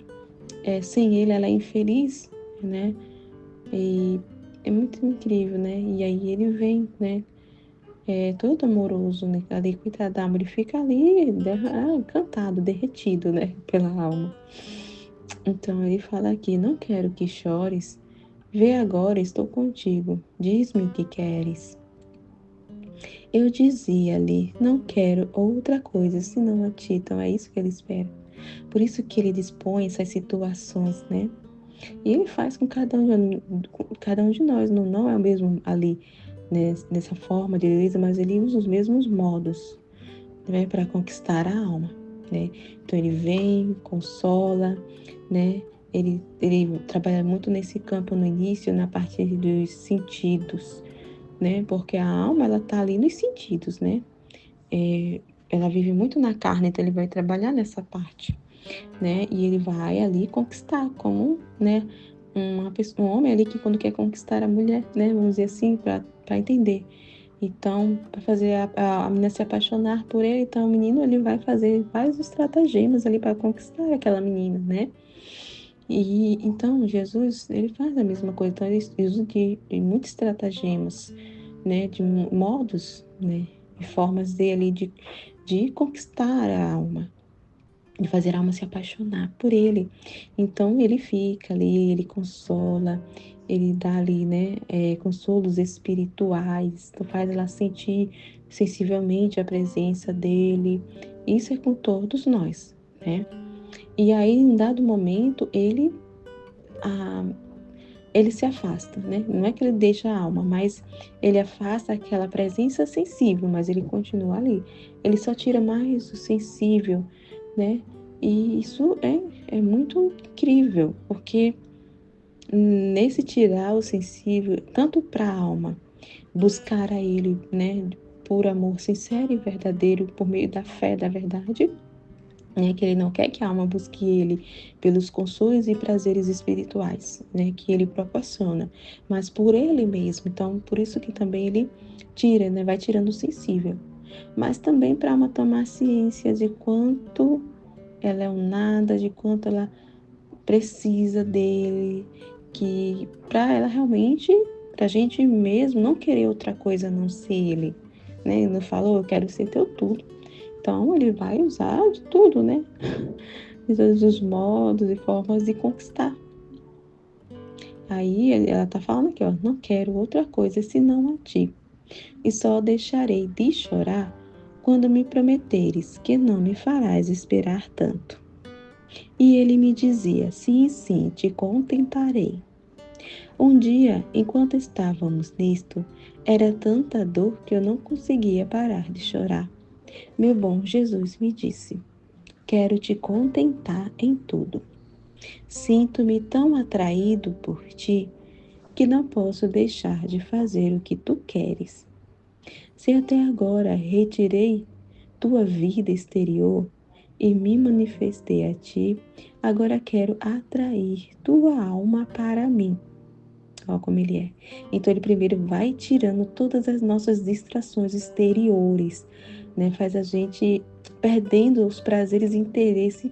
sem ele ela é infeliz, né? E é muito incrível, né? E aí ele vem, né? Todo amoroso, né? Ali, coitado da alma, ele fica ali encantado, derretido, né? Pela alma. Então ele fala aqui: Não quero que chores, vê agora, estou contigo, diz-me o que queres. Eu dizia-lhe: Não quero outra coisa senão a ti. Então é isso que ele espera. Por isso que ele dispõe essas situações, né? E ele faz com cada um de nós, não é o mesmo ali, né, nessa forma de beleza, mas ele usa os mesmos modos, né, para conquistar a alma, né? Então ele vem, consola, né? Ele trabalha muito nesse campo no início, na parte dos sentidos, né? Porque a alma, ela tá ali nos sentidos, né? Ela vive muito na carne, então ele vai trabalhar nessa parte, né? E ele vai ali conquistar, como, né? Um homem ali que quando quer conquistar a mulher, né? Vamos dizer assim, para entender. Então, para fazer a menina se apaixonar por ele, então o menino ele vai fazer vários estratagemas ali para conquistar aquela menina, né? E então Jesus ele faz a mesma coisa, então ele usa de muitos estratagemas, né? De modos, né? De formas dele de conquistar a alma, de fazer a alma se apaixonar por ele. Então ele fica ali, ele consola, ele dá ali, né, consolos espirituais, então faz ela sentir sensivelmente a presença dele. Isso é com todos nós, né? E aí, em dado momento, ah, ele se afasta, né? Não é que ele deixa a alma, mas ele afasta aquela presença sensível, mas ele continua ali. Ele só tira mais o sensível, né? E isso é muito incrível, porque nesse tirar o sensível, tanto para a alma, buscar a ele, né? Por amor sincero e verdadeiro, por meio da fé, da verdade, né, que ele não quer que a alma busque ele pelos consolos e prazeres espirituais, né, que ele proporciona, mas por ele mesmo. Então, por isso que também ele tira, né, vai tirando o sensível. Mas também para a alma tomar ciência de quanto ela é um nada, de quanto ela precisa dele, que para ela realmente, para a gente mesmo não querer outra coisa a não ser ele, né? Ele não falou, eu quero ser teu tudo. Então, ele vai usar de tudo, né? De todos os modos e formas de conquistar. Aí ela tá falando aqui, ó, não quero outra coisa senão a ti, e só deixarei de chorar quando me prometeres que não me farás esperar tanto. E ele me dizia, sim, sim, te contentarei. Um dia, enquanto estávamos nisto, era tanta dor que eu não conseguia parar de chorar. Meu bom Jesus me disse, quero te contentar em tudo. Sinto-me tão atraído por ti que não posso deixar de fazer o que tu queres. Se até agora retirei tua vida exterior e me manifestei a ti, agora quero atrair tua alma para mim. Olha como ele é. Então ele primeiro vai tirando todas as nossas distrações exteriores, né? Faz a gente perdendo os prazeres e interesse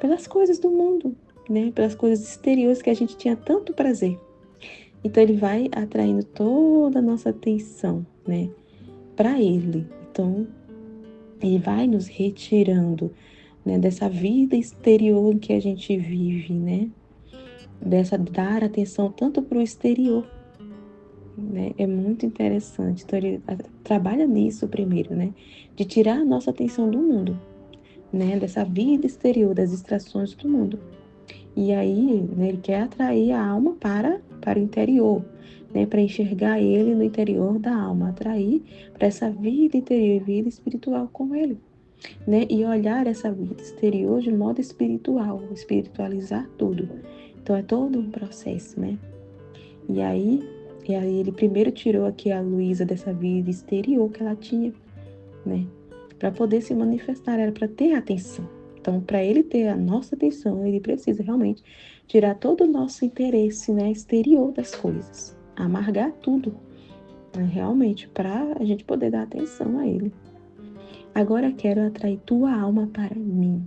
pelas coisas do mundo, né? Pelas coisas exteriores que a gente tinha tanto prazer. Então ele vai atraindo toda a nossa atenção, né, para ele. Então ele vai nos retirando, né, dessa vida exterior em que a gente vive, né? Dessa dar atenção tanto para o exterior, né? É muito interessante. Então ele trabalha nisso primeiro, né? De tirar a nossa atenção do mundo, né? Dessa vida exterior, das distrações do mundo. E aí, né, ele quer atrair a alma para o interior, né, para enxergar ele no interior da alma, atrair para essa vida interior, vida espiritual com ele, né, e olhar essa vida exterior de modo espiritual, espiritualizar tudo. Então é todo um processo, né? E aí ele primeiro tirou aqui a Luísa dessa vida exterior que ela tinha, né, para poder se manifestar, era para ter atenção. Então, para ele ter a nossa atenção, ele precisa realmente tirar todo o nosso interesse, né, exterior das coisas, amargar tudo, né, realmente, para a gente poder dar atenção a ele. Agora quero atrair tua alma para mim,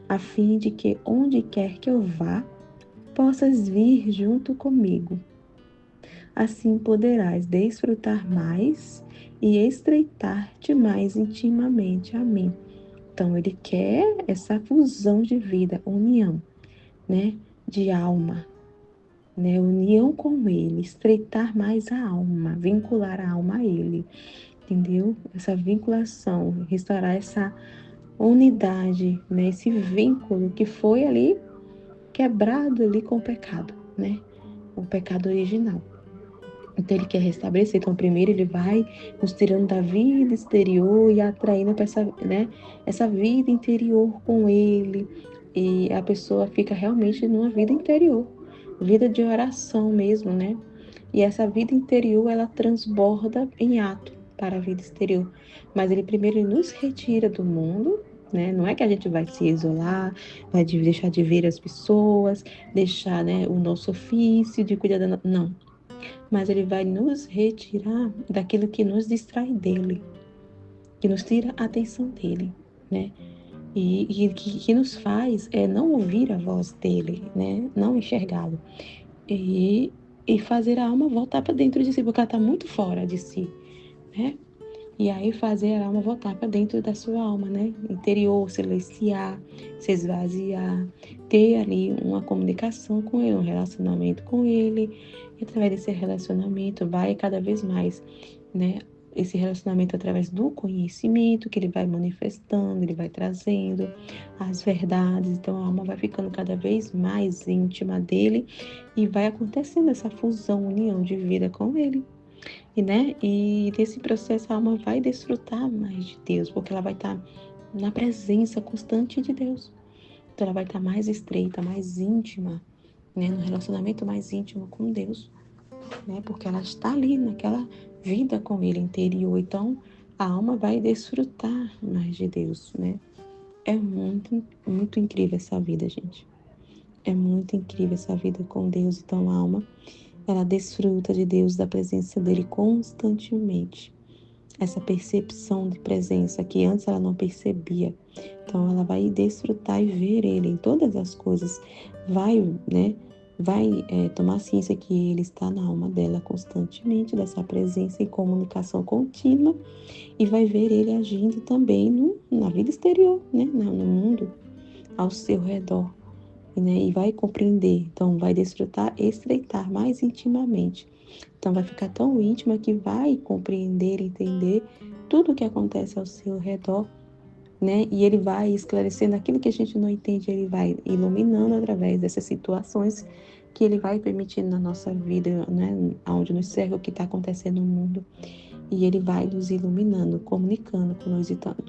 a fim de que onde quer que eu vá, possas vir junto comigo. Assim poderás desfrutar mais e estreitar-te mais intimamente a mim. Então, ele quer essa fusão de vida, união, né? De alma, né? União com ele, estreitar mais a alma, vincular a alma a ele, entendeu? Essa vinculação, restaurar essa unidade, né? Esse vínculo que foi ali, quebrado ali com o pecado, né? O pecado original. Então ele quer restabelecer. Então primeiro ele vai nos tirando da vida exterior e atraindo para essa, né, essa vida interior com ele. E a pessoa fica realmente numa vida interior, vida de oração mesmo, né? E essa vida interior ela transborda em ato para a vida exterior. Mas ele primeiro ele nos retira do mundo, né? Não é que a gente vai se isolar, vai deixar de ver as pessoas, deixar, né, o nosso ofício de cuidar da... Não, mas ele vai nos retirar daquilo que nos distrai dele, que nos tira a atenção dele, né? E que nos faz não ouvir a voz dele, né? Não enxergá-lo. E, e fazer a alma voltar para dentro de si, porque ela está muito fora de si, né? E aí fazer a alma voltar para dentro da sua alma, né? Interior, silenciar, se esvaziar, ter ali uma comunicação com ele, um relacionamento com ele. E através desse relacionamento vai cada vez mais, né? Esse relacionamento através do conhecimento que ele vai manifestando, ele vai trazendo as verdades. Então a alma vai ficando cada vez mais íntima dele e vai acontecendo essa fusão, união de vida com ele. E, né? E nesse processo a alma vai desfrutar mais de Deus, porque ela vai estar na presença constante de Deus. Então ela vai estar mais estreita, mais íntima, né? No relacionamento mais íntimo com Deus, né? Porque ela está ali naquela vida com Ele interior. Então a alma vai desfrutar mais de Deus, né? É muito, muito incrível essa vida, gente. É muito incrível essa vida com Deus. Então a alma ela desfruta de Deus, da presença dele constantemente. Essa percepção de presença que antes ela não percebia. Então ela vai desfrutar e ver ele em todas as coisas. Vai, né? Vai tomar ciência que ele está na alma dela constantemente, dessa presença em comunicação contínua, e vai ver ele agindo também na vida exterior, né? No mundo ao seu redor. Né? E vai compreender, então vai desfrutar, estreitar mais intimamente. Então vai ficar tão íntima que vai compreender, entender tudo o que acontece ao seu redor, né? E ele vai esclarecendo aquilo que a gente não entende, ele vai iluminando através dessas situações que ele vai permitindo na nossa vida, né? Onde nos cerca o que está acontecendo no mundo. E ele vai nos iluminando, comunicando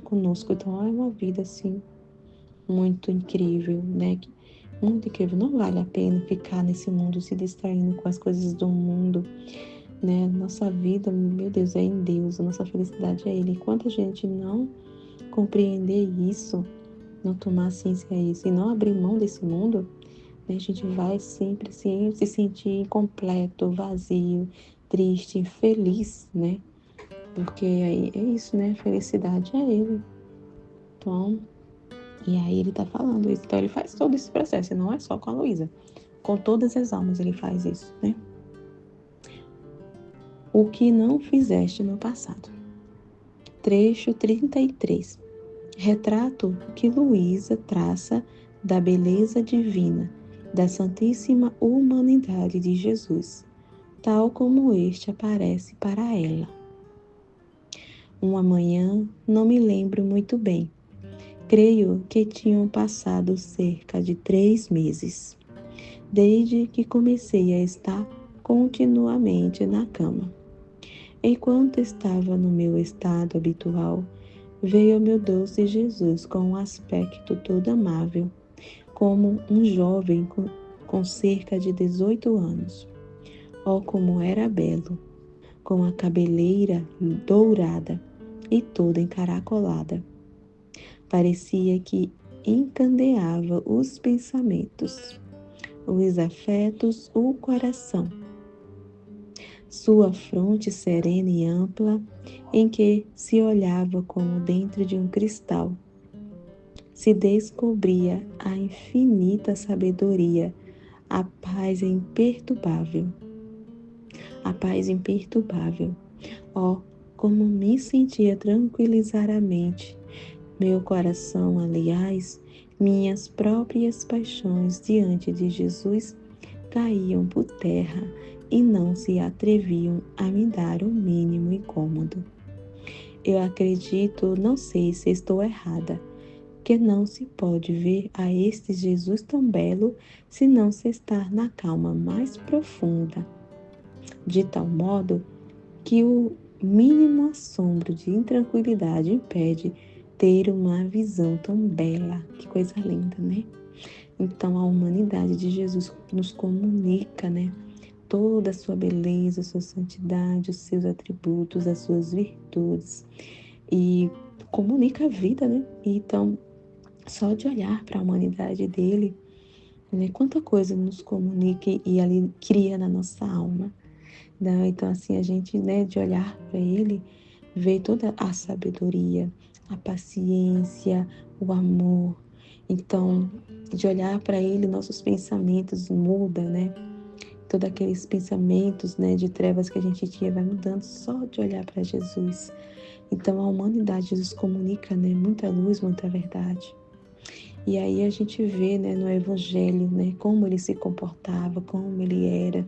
conosco. Então é uma vida assim muito incrível, né? Muito incrível. Não vale a pena ficar nesse mundo se distraindo com as coisas do mundo, né? Nossa vida, meu Deus, é em Deus. A nossa felicidade é Ele. Enquanto a gente não compreender isso, não tomar ciência a isso e não abrir mão desse mundo, né? A gente vai sempre se sentir incompleto, vazio, triste, infeliz, né? Porque aí é isso, né? Felicidade é Ele. Então, e aí ele tá falando isso. Então ele faz todo esse processo, e não é só com a Luísa. Com todas as almas ele faz isso, né? O que não fizeste no passado. Trecho 33. Retrato que Luísa traça da beleza divina, da santíssima humanidade de Jesus, tal como este aparece para ela. Uma manhã, não me lembro muito bem. Creio que tinham passado cerca de 3 meses, desde que comecei a estar continuamente na cama. Enquanto estava no meu estado habitual, veio meu doce Jesus com um aspecto todo amável, como um jovem com cerca de 18 anos. Oh, como era belo, com a cabeleira dourada e toda encaracolada. Parecia que encandeava os pensamentos, os afetos, o coração. Sua fronte serena e ampla, em que se olhava como dentro de um cristal, se descobria a infinita sabedoria, a paz imperturbável. A paz imperturbável. Oh, como me sentia tranquilizar a mente, meu coração, aliás, minhas próprias paixões diante de Jesus caíam por terra e não se atreviam a me dar o mínimo incômodo. Eu acredito, não sei se estou errada, porque não se pode ver a este Jesus tão belo se não se estar na calma mais profunda, de tal modo que o mínimo assombro de intranquilidade impede ter uma visão tão bela. Que coisa linda, né? Então a humanidade de Jesus nos comunica, né? Toda a sua beleza, a sua santidade, os seus atributos, as suas virtudes. E comunica a vida, né? Então, só de olhar para a humanidade dele, né? Quanta coisa nos comunica e ali cria na nossa alma. Né? Então, assim, a gente, né, de olhar para ele, vê toda a sabedoria, a paciência, o amor. Então, de olhar para ele, nossos pensamentos mudam, né? Todos aqueles pensamentos, né, de trevas que a gente tinha vai mudando só de olhar para Jesus. Então, a humanidade, Jesus comunica, né, muita luz, muita verdade. E aí a gente vê, né, no Evangelho, né, como ele se comportava, como ele era.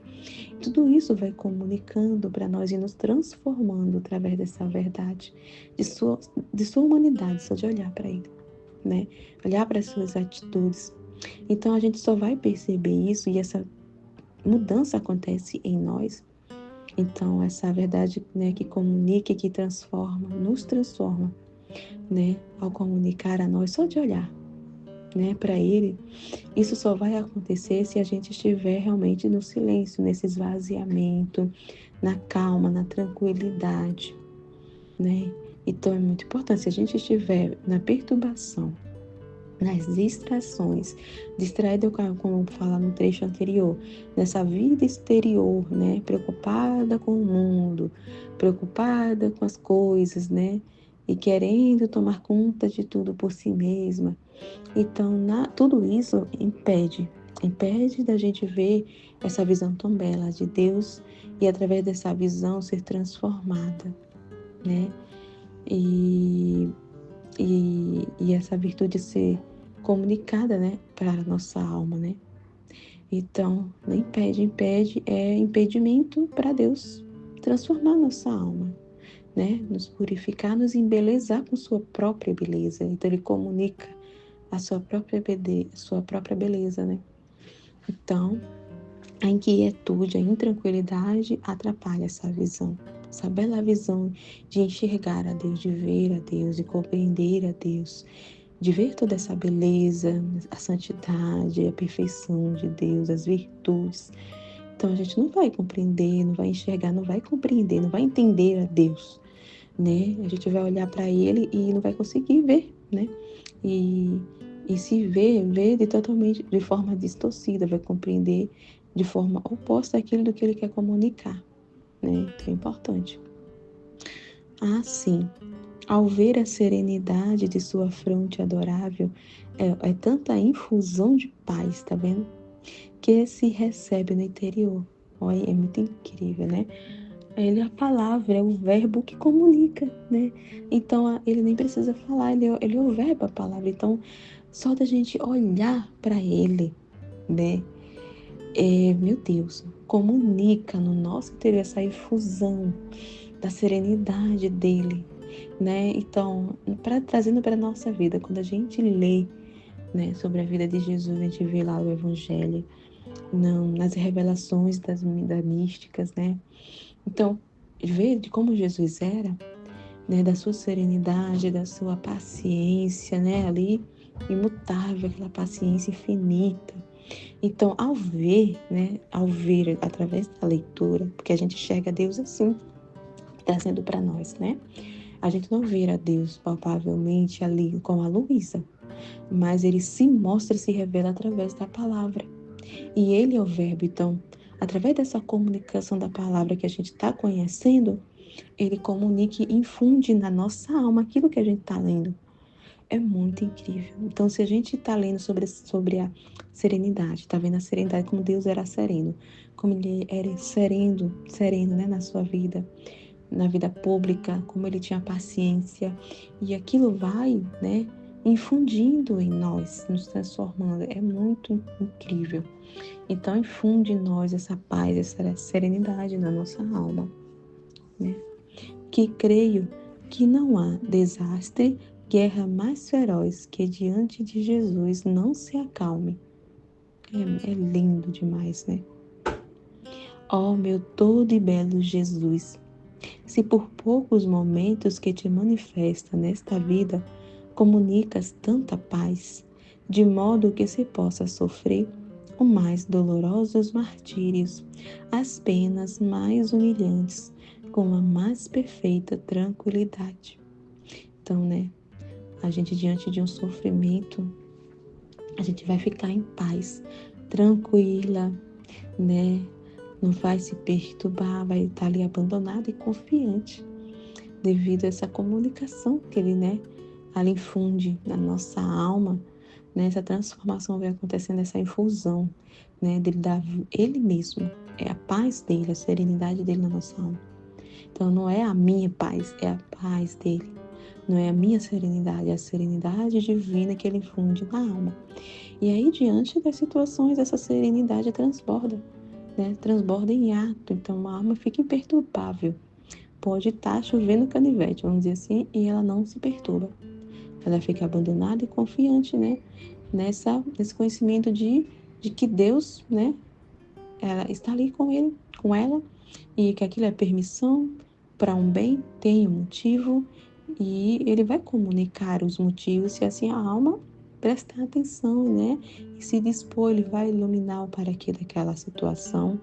Tudo isso vai comunicando para nós e nos transformando através dessa verdade, de sua humanidade, só de olhar para ele, né? Olhar para as suas atitudes. Então a gente só vai perceber isso e essa mudança acontece em nós. Então essa verdade, né, que comunica e que transforma, nos transforma, né? Ao comunicar a nós, só de olhar, né, para ele, isso só vai acontecer se a gente estiver realmente no silêncio, nesse esvaziamento, na calma, na tranquilidade, né? Então é muito importante, se a gente estiver na perturbação, nas distrações, distraído, como fala no trecho anterior, nessa vida exterior, né? Preocupada com o mundo, preocupada com as coisas, né? E querendo tomar conta de tudo por si mesma. Então, tudo isso impede da gente ver essa visão tão bela de Deus e através dessa visão ser transformada, né? E, e essa virtude ser comunicada, né, para a nossa alma, né? Então, não impede é impedimento para Deus transformar nossa alma, né? Nos purificar, nos embelezar com sua própria beleza. Então, ele comunica a sua própria beleza, né? Então, a inquietude, a intranquilidade atrapalha essa visão, essa bela visão de enxergar a Deus, de ver a Deus, de compreender a Deus, de ver toda essa beleza, a santidade, a perfeição de Deus, as virtudes. Então a gente não vai compreender, não vai enxergar, não vai compreender, não vai entender a Deus, né? A gente vai olhar para Ele e não vai conseguir ver, né? E, e se vê de forma distorcida, vai compreender de forma oposta àquilo do que ele quer comunicar, né? Então é importante. Assim, ao ver a serenidade de sua fronte adorável, é tanta infusão de paz, tá vendo? Que se recebe no interior. Olha, é muito incrível, né? Ele é a palavra, é o verbo que comunica, né? Então, ele nem precisa falar, ele é o verbo, a palavra. Então, só da gente olhar para ele, né? Meu Deus, comunica no nosso interior essa infusão da serenidade dele, né? Então, trazendo para a nossa vida, quando a gente lê, né, sobre a vida de Jesus, a gente vê lá o Evangelho, não, nas revelações das místicas, né? Então, ver de como Jesus era, né, da sua serenidade, da sua paciência, né, ali imutável, aquela paciência infinita. Então, ao ver através da leitura, porque a gente enxerga Deus assim, trazendo para nós, né? A gente não vê a Deus palpavelmente ali com a Luísa, mas ele se mostra, se revela através da palavra. E ele é o verbo, então, através dessa comunicação da palavra que a gente está conhecendo, ele comunica e infunde na nossa alma aquilo que a gente está lendo. É muito incrível. Então, se a gente está lendo sobre a serenidade, está vendo a serenidade, como Deus era sereno, como ele era sereno, né, na sua vida, na vida pública, como ele tinha paciência, e aquilo vai, né, infundindo em nós, nos transformando. É muito incrível. Então, infunde em nós essa paz, essa serenidade na nossa alma, né? Que creio que não há desastre guerra mais feroz que diante de Jesus não se acalme. É lindo demais, né? Ó meu todo e belo Jesus, se por poucos momentos que te manifesta nesta vida, comunicas tanta paz, de modo que se possa sofrer os mais dolorosos martírios, as penas mais humilhantes, com a mais perfeita tranquilidade. Então, né, a gente diante de um sofrimento, a gente vai ficar em paz, tranquila, né? Não vai se perturbar, vai estar ali abandonado e confiante, devido a essa comunicação que ele, né, ali infunde na nossa alma, né? Essa transformação vai acontecendo, essa infusão, né, dele dar ele mesmo, é a paz dele, a serenidade dele na nossa alma. Então não é a minha paz, é a paz dele. Não é a minha serenidade, é a serenidade divina que ele infunde na alma. E aí, diante das situações, essa serenidade transborda, né? Transborda em ato. Então, a alma fica imperturbável. Pode estar chovendo canivete, vamos dizer assim, e ela não se perturba. Ela fica abandonada e confiante, né? Nesse conhecimento de que Deus, né? Ela está ali com ele, com ela, e que aquilo é permissão para um bem, tem um motivo, e ele vai comunicar os motivos, se assim a alma prestar atenção, né? E se dispor, ele vai iluminar o para quê daquela situação.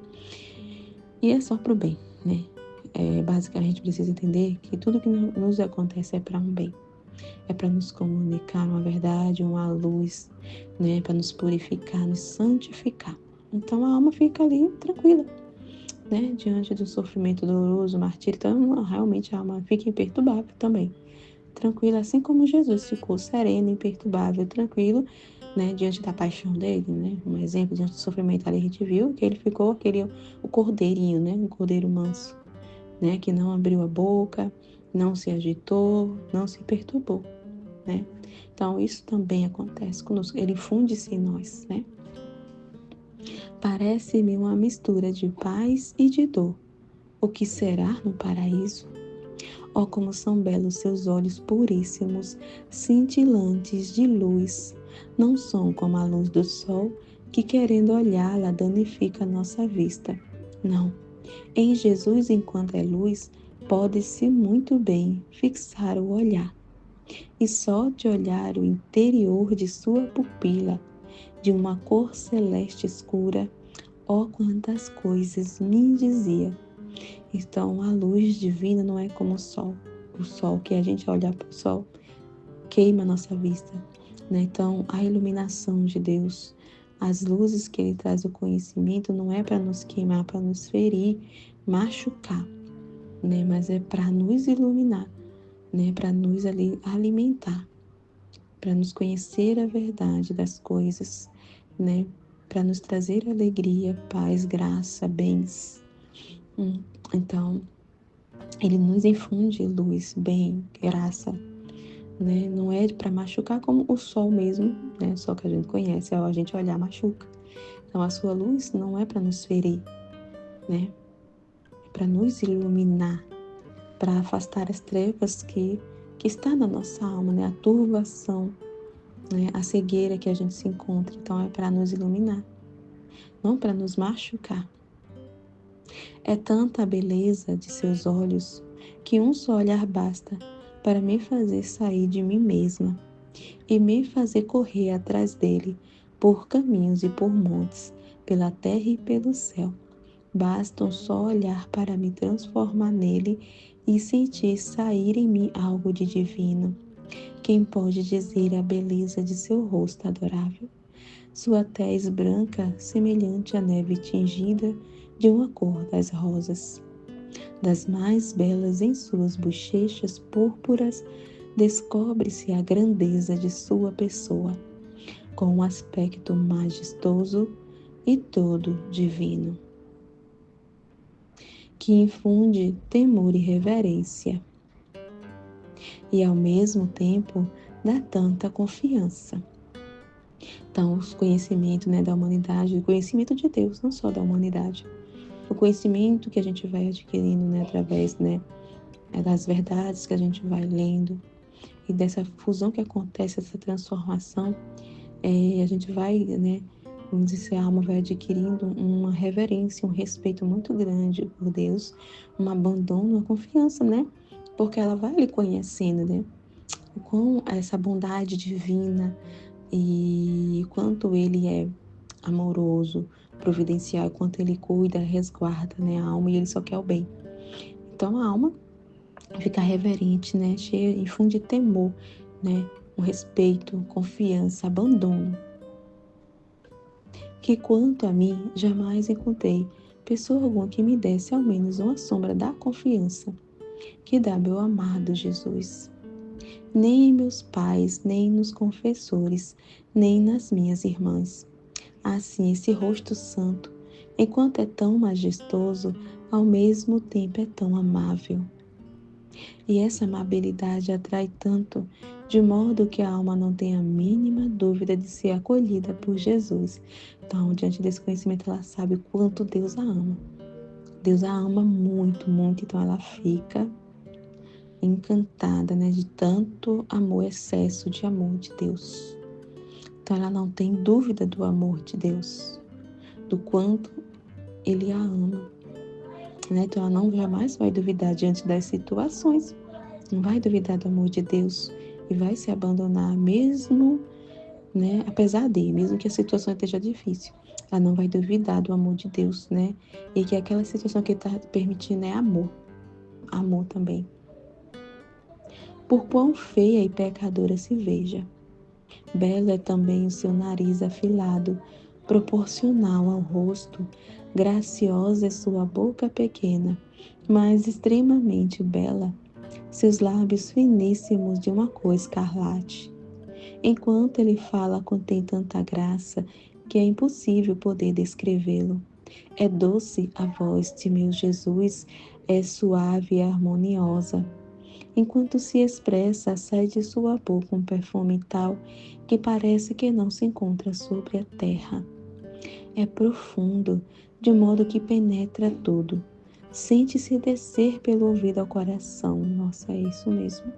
E é só para o bem, né? Basicamente, a gente precisa entender que tudo que nos acontece é para um bem. É para nos comunicar uma verdade, uma luz, né? Para nos purificar, nos santificar. Então a alma fica ali tranquila, né? Diante do sofrimento doloroso, martírio. Então realmente a alma fica imperturbável também. Tranquila, assim como Jesus ficou sereno, imperturbável, tranquilo, né? Diante da paixão dele, né? Um exemplo, diante do sofrimento ali a gente viu que ele ficou o cordeirinho, né? Um cordeiro manso, né? Que não abriu a boca, não se agitou, não se perturbou, né? Então, isso também acontece conosco. Ele funde-se em nós, né? Parece-me uma mistura de paz e de dor. O que será no paraíso? Oh, como são belos seus olhos puríssimos, cintilantes de luz. Não são como a luz do sol, que querendo olhá-la danifica a nossa vista. Não. Em Jesus, enquanto é luz, pode-se muito bem fixar o olhar. E só de olhar o interior de sua pupila, de uma cor celeste escura, oh, quantas coisas me dizia. Então, a luz divina não é como o sol. O sol, que a gente olhar para o sol, queima a nossa vista, né? Então, a iluminação de Deus, as luzes que Ele traz, o conhecimento, não é para nos queimar, para nos ferir, machucar, né? Mas é para nos iluminar, né? Para nos alimentar, para nos conhecer a verdade das coisas, né? Para nos trazer alegria, paz, graça, bens. Então, ele nos infunde luz, bem, graça, né? Não é para machucar como o sol mesmo, né? Só que a gente conhece, ao a gente olhar, machuca. Então, a sua luz não é para nos ferir, né? É para nos iluminar, para afastar as trevas que está na nossa alma, né? A turvação, né? A cegueira que a gente se encontra. Então, é para nos iluminar, não para nos machucar. É tanta a beleza de seus olhos que um só olhar basta para me fazer sair de mim mesma e me fazer correr atrás dele por caminhos e por montes, pela terra e pelo céu. Basta um só olhar para me transformar nele e sentir sair em mim algo de divino. Quem pode dizer a beleza de seu rosto adorável? Sua tez branca, semelhante à neve tingida de uma cor das rosas. Das mais belas em suas bochechas púrpuras, descobre-se a grandeza de sua pessoa, com um aspecto majestoso e todo divino, que infunde temor e reverência, e ao mesmo tempo dá tanta confiança. Então, os conhecimentos, né, da humanidade, o conhecimento de Deus, não só da humanidade, o conhecimento que a gente vai adquirindo, né, através, né, das verdades que a gente vai lendo, e dessa fusão que acontece, essa transformação, a gente vai, né, vamos dizer, a alma vai adquirindo uma reverência, um respeito muito grande por Deus, um abandono, uma confiança, né? Porque ela vai lhe conhecendo, né? Com essa bondade divina e quanto Ele é amoroso, providencial, quanto Ele cuida, resguarda, né, a alma e Ele só quer o bem. Então a alma fica reverente, né, cheia, infunde temor, né, um respeito, confiança, abandono. Que quanto a mim, jamais encontrei pessoa alguma que me desse ao menos uma sombra da confiança que dá meu amado Jesus. Nem em meus pais, nem nos confessores, nem nas minhas irmãs. Assim, esse rosto santo, enquanto é tão majestoso, ao mesmo tempo é tão amável. E essa amabilidade atrai tanto, de modo que a alma não tem a mínima dúvida de ser acolhida por Jesus. Então, diante desse conhecimento, ela sabe o quanto Deus a ama. Deus a ama muito, muito, então ela fica encantada, né, de tanto amor, excesso de amor de Deus. Então ela não tem dúvida do amor de Deus, do quanto Ele a ama, né? Então ela não jamais vai duvidar diante das situações, não vai duvidar do amor de Deus e vai se abandonar mesmo, né? Apesar de, mesmo que a situação esteja difícil, ela não vai duvidar do amor de Deus, né? E que aquela situação que está permitindo é amor, amor também. Por quão feia e pecadora se veja, belo é também o seu nariz afilado, proporcional ao rosto, graciosa é sua boca pequena, mas extremamente bela, seus lábios finíssimos de uma cor escarlate. Enquanto ele fala, contém tanta graça que é impossível poder descrevê-lo. É doce a voz de meu Jesus, é suave e harmoniosa. Enquanto se expressa, sai de sua boca um perfume tal que parece que não se encontra sobre a terra. É profundo, de modo que penetra tudo. Sente-se descer pelo ouvido ao coração. Nossa, é isso mesmo.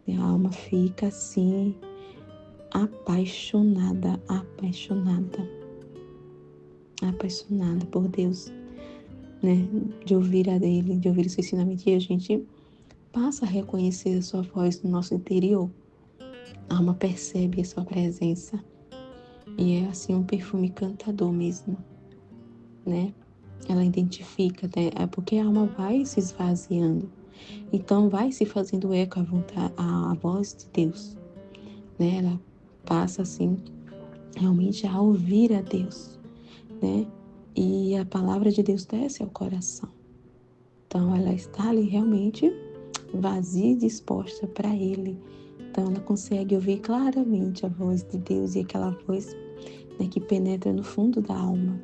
A alma fica assim, apaixonada, apaixonada por Deus, né? De ouvir a Ele, de ouvir o seu ensinamento. E a gente passa a reconhecer a sua voz no nosso interior. A alma percebe a sua presença. E é assim um perfume cantador mesmo, né? Ela identifica, né? É porque a alma vai se esvaziando. Então vai se fazendo eco à voz de Deus, né? Ela passa assim realmente a ouvir a Deus, né? E a palavra de Deus desce ao coração. Então ela está ali realmente vazia e disposta para Ele. Então ela consegue ouvir claramente a voz de Deus e aquela voz, né, que penetra no fundo da alma.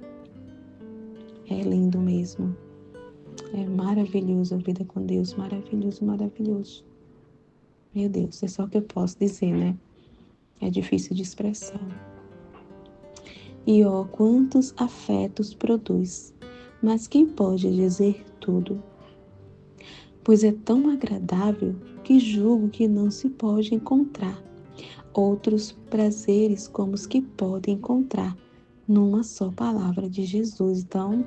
É lindo mesmo. É maravilhoso a vida com Deus, maravilhoso, maravilhoso. Meu Deus, é só o que eu posso dizer, né? É difícil de expressar. E ó, quantos afetos produz, mas quem pode dizer tudo? Pois é tão agradável que julgo que não se pode encontrar outros prazeres como os que podem encontrar numa só palavra de Jesus. Então,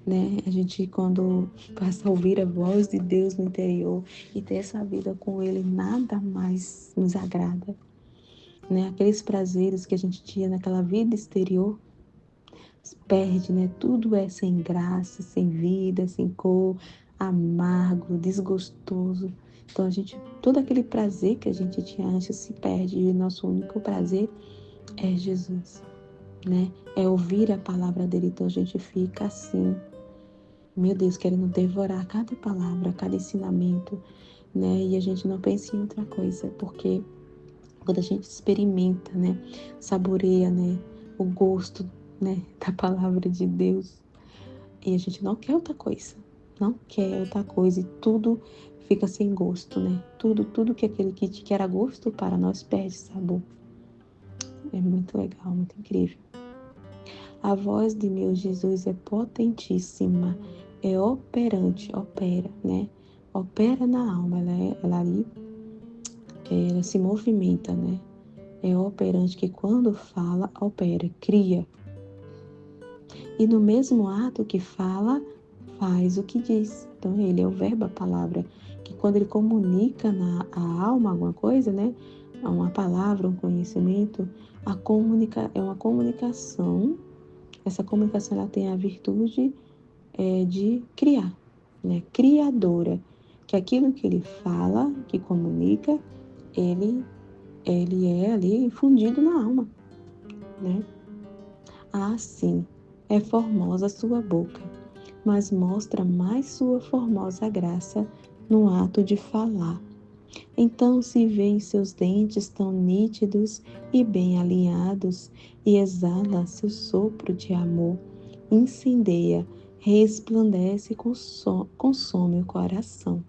né, a gente quando passa a ouvir a voz de Deus no interior e ter essa vida com Ele, nada mais nos agrada, né? Aqueles prazeres que a gente tinha naquela vida exterior, perde, né? Tudo é sem graça, sem vida, sem cor, amargo, desgostoso. Então todo aquele prazer que a gente tinha antes se perde e o nosso único prazer é Jesus, né? É ouvir a palavra dele. Então a gente fica assim, meu Deus, querendo devorar cada palavra, cada ensinamento, né? E a gente não pensa em outra coisa, porque quando a gente experimenta, né, saboreia, né, o gosto, né, da palavra de Deus, e a gente não quer outra coisa, não quer outra coisa, e tudo fica sem gosto, né? Tudo que aquele que era gosto para nós perde sabor. É muito legal, muito incrível. A voz de meu Jesus é potentíssima, é operante, opera, né? Opera na alma, ela ali ela se movimenta, né? É operante que quando fala, opera, cria. E no mesmo ato que fala, faz o que diz. Então, ele é o verbo, a palavra, que quando ele comunica a alma alguma coisa, né? Uma palavra, um conhecimento, é uma comunicação. Essa comunicação ela tem a virtude de criar, né? Criadora, que aquilo que ele fala, que comunica, ele, ele é ali infundido na alma, né? Ah, sim, é formosa sua boca, mas mostra mais sua formosa graça no ato de falar. Então se vêem seus dentes tão nítidos e bem alinhados, e exala seu sopro de amor, incendeia, resplandece e consome o coração.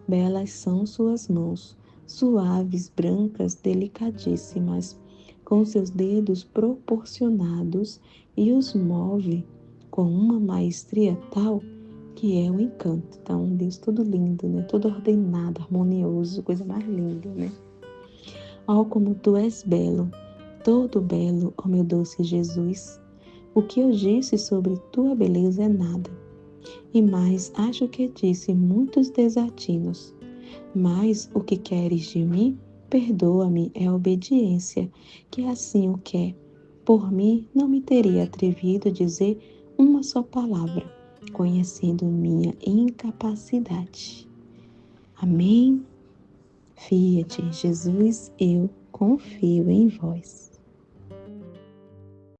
Belas são suas mãos, suaves, brancas, delicadíssimas, com seus dedos proporcionados, e os move com uma maestria tal que é o encanto. Então, um Deus todo lindo, né? Todo ordenado, harmonioso, coisa mais linda, né? Oh, como tu és belo, todo belo, ó meu doce Jesus. O que eu disse sobre tua beleza é nada. E mais, acho que disse muitos desatinos. Mas o que queres de mim? Perdoa-me, é obediência, que assim o quer. Por mim, não me teria atrevido a dizer uma só palavra, conhecendo minha incapacidade. Amém? Fia-te, Jesus, eu confio em vós.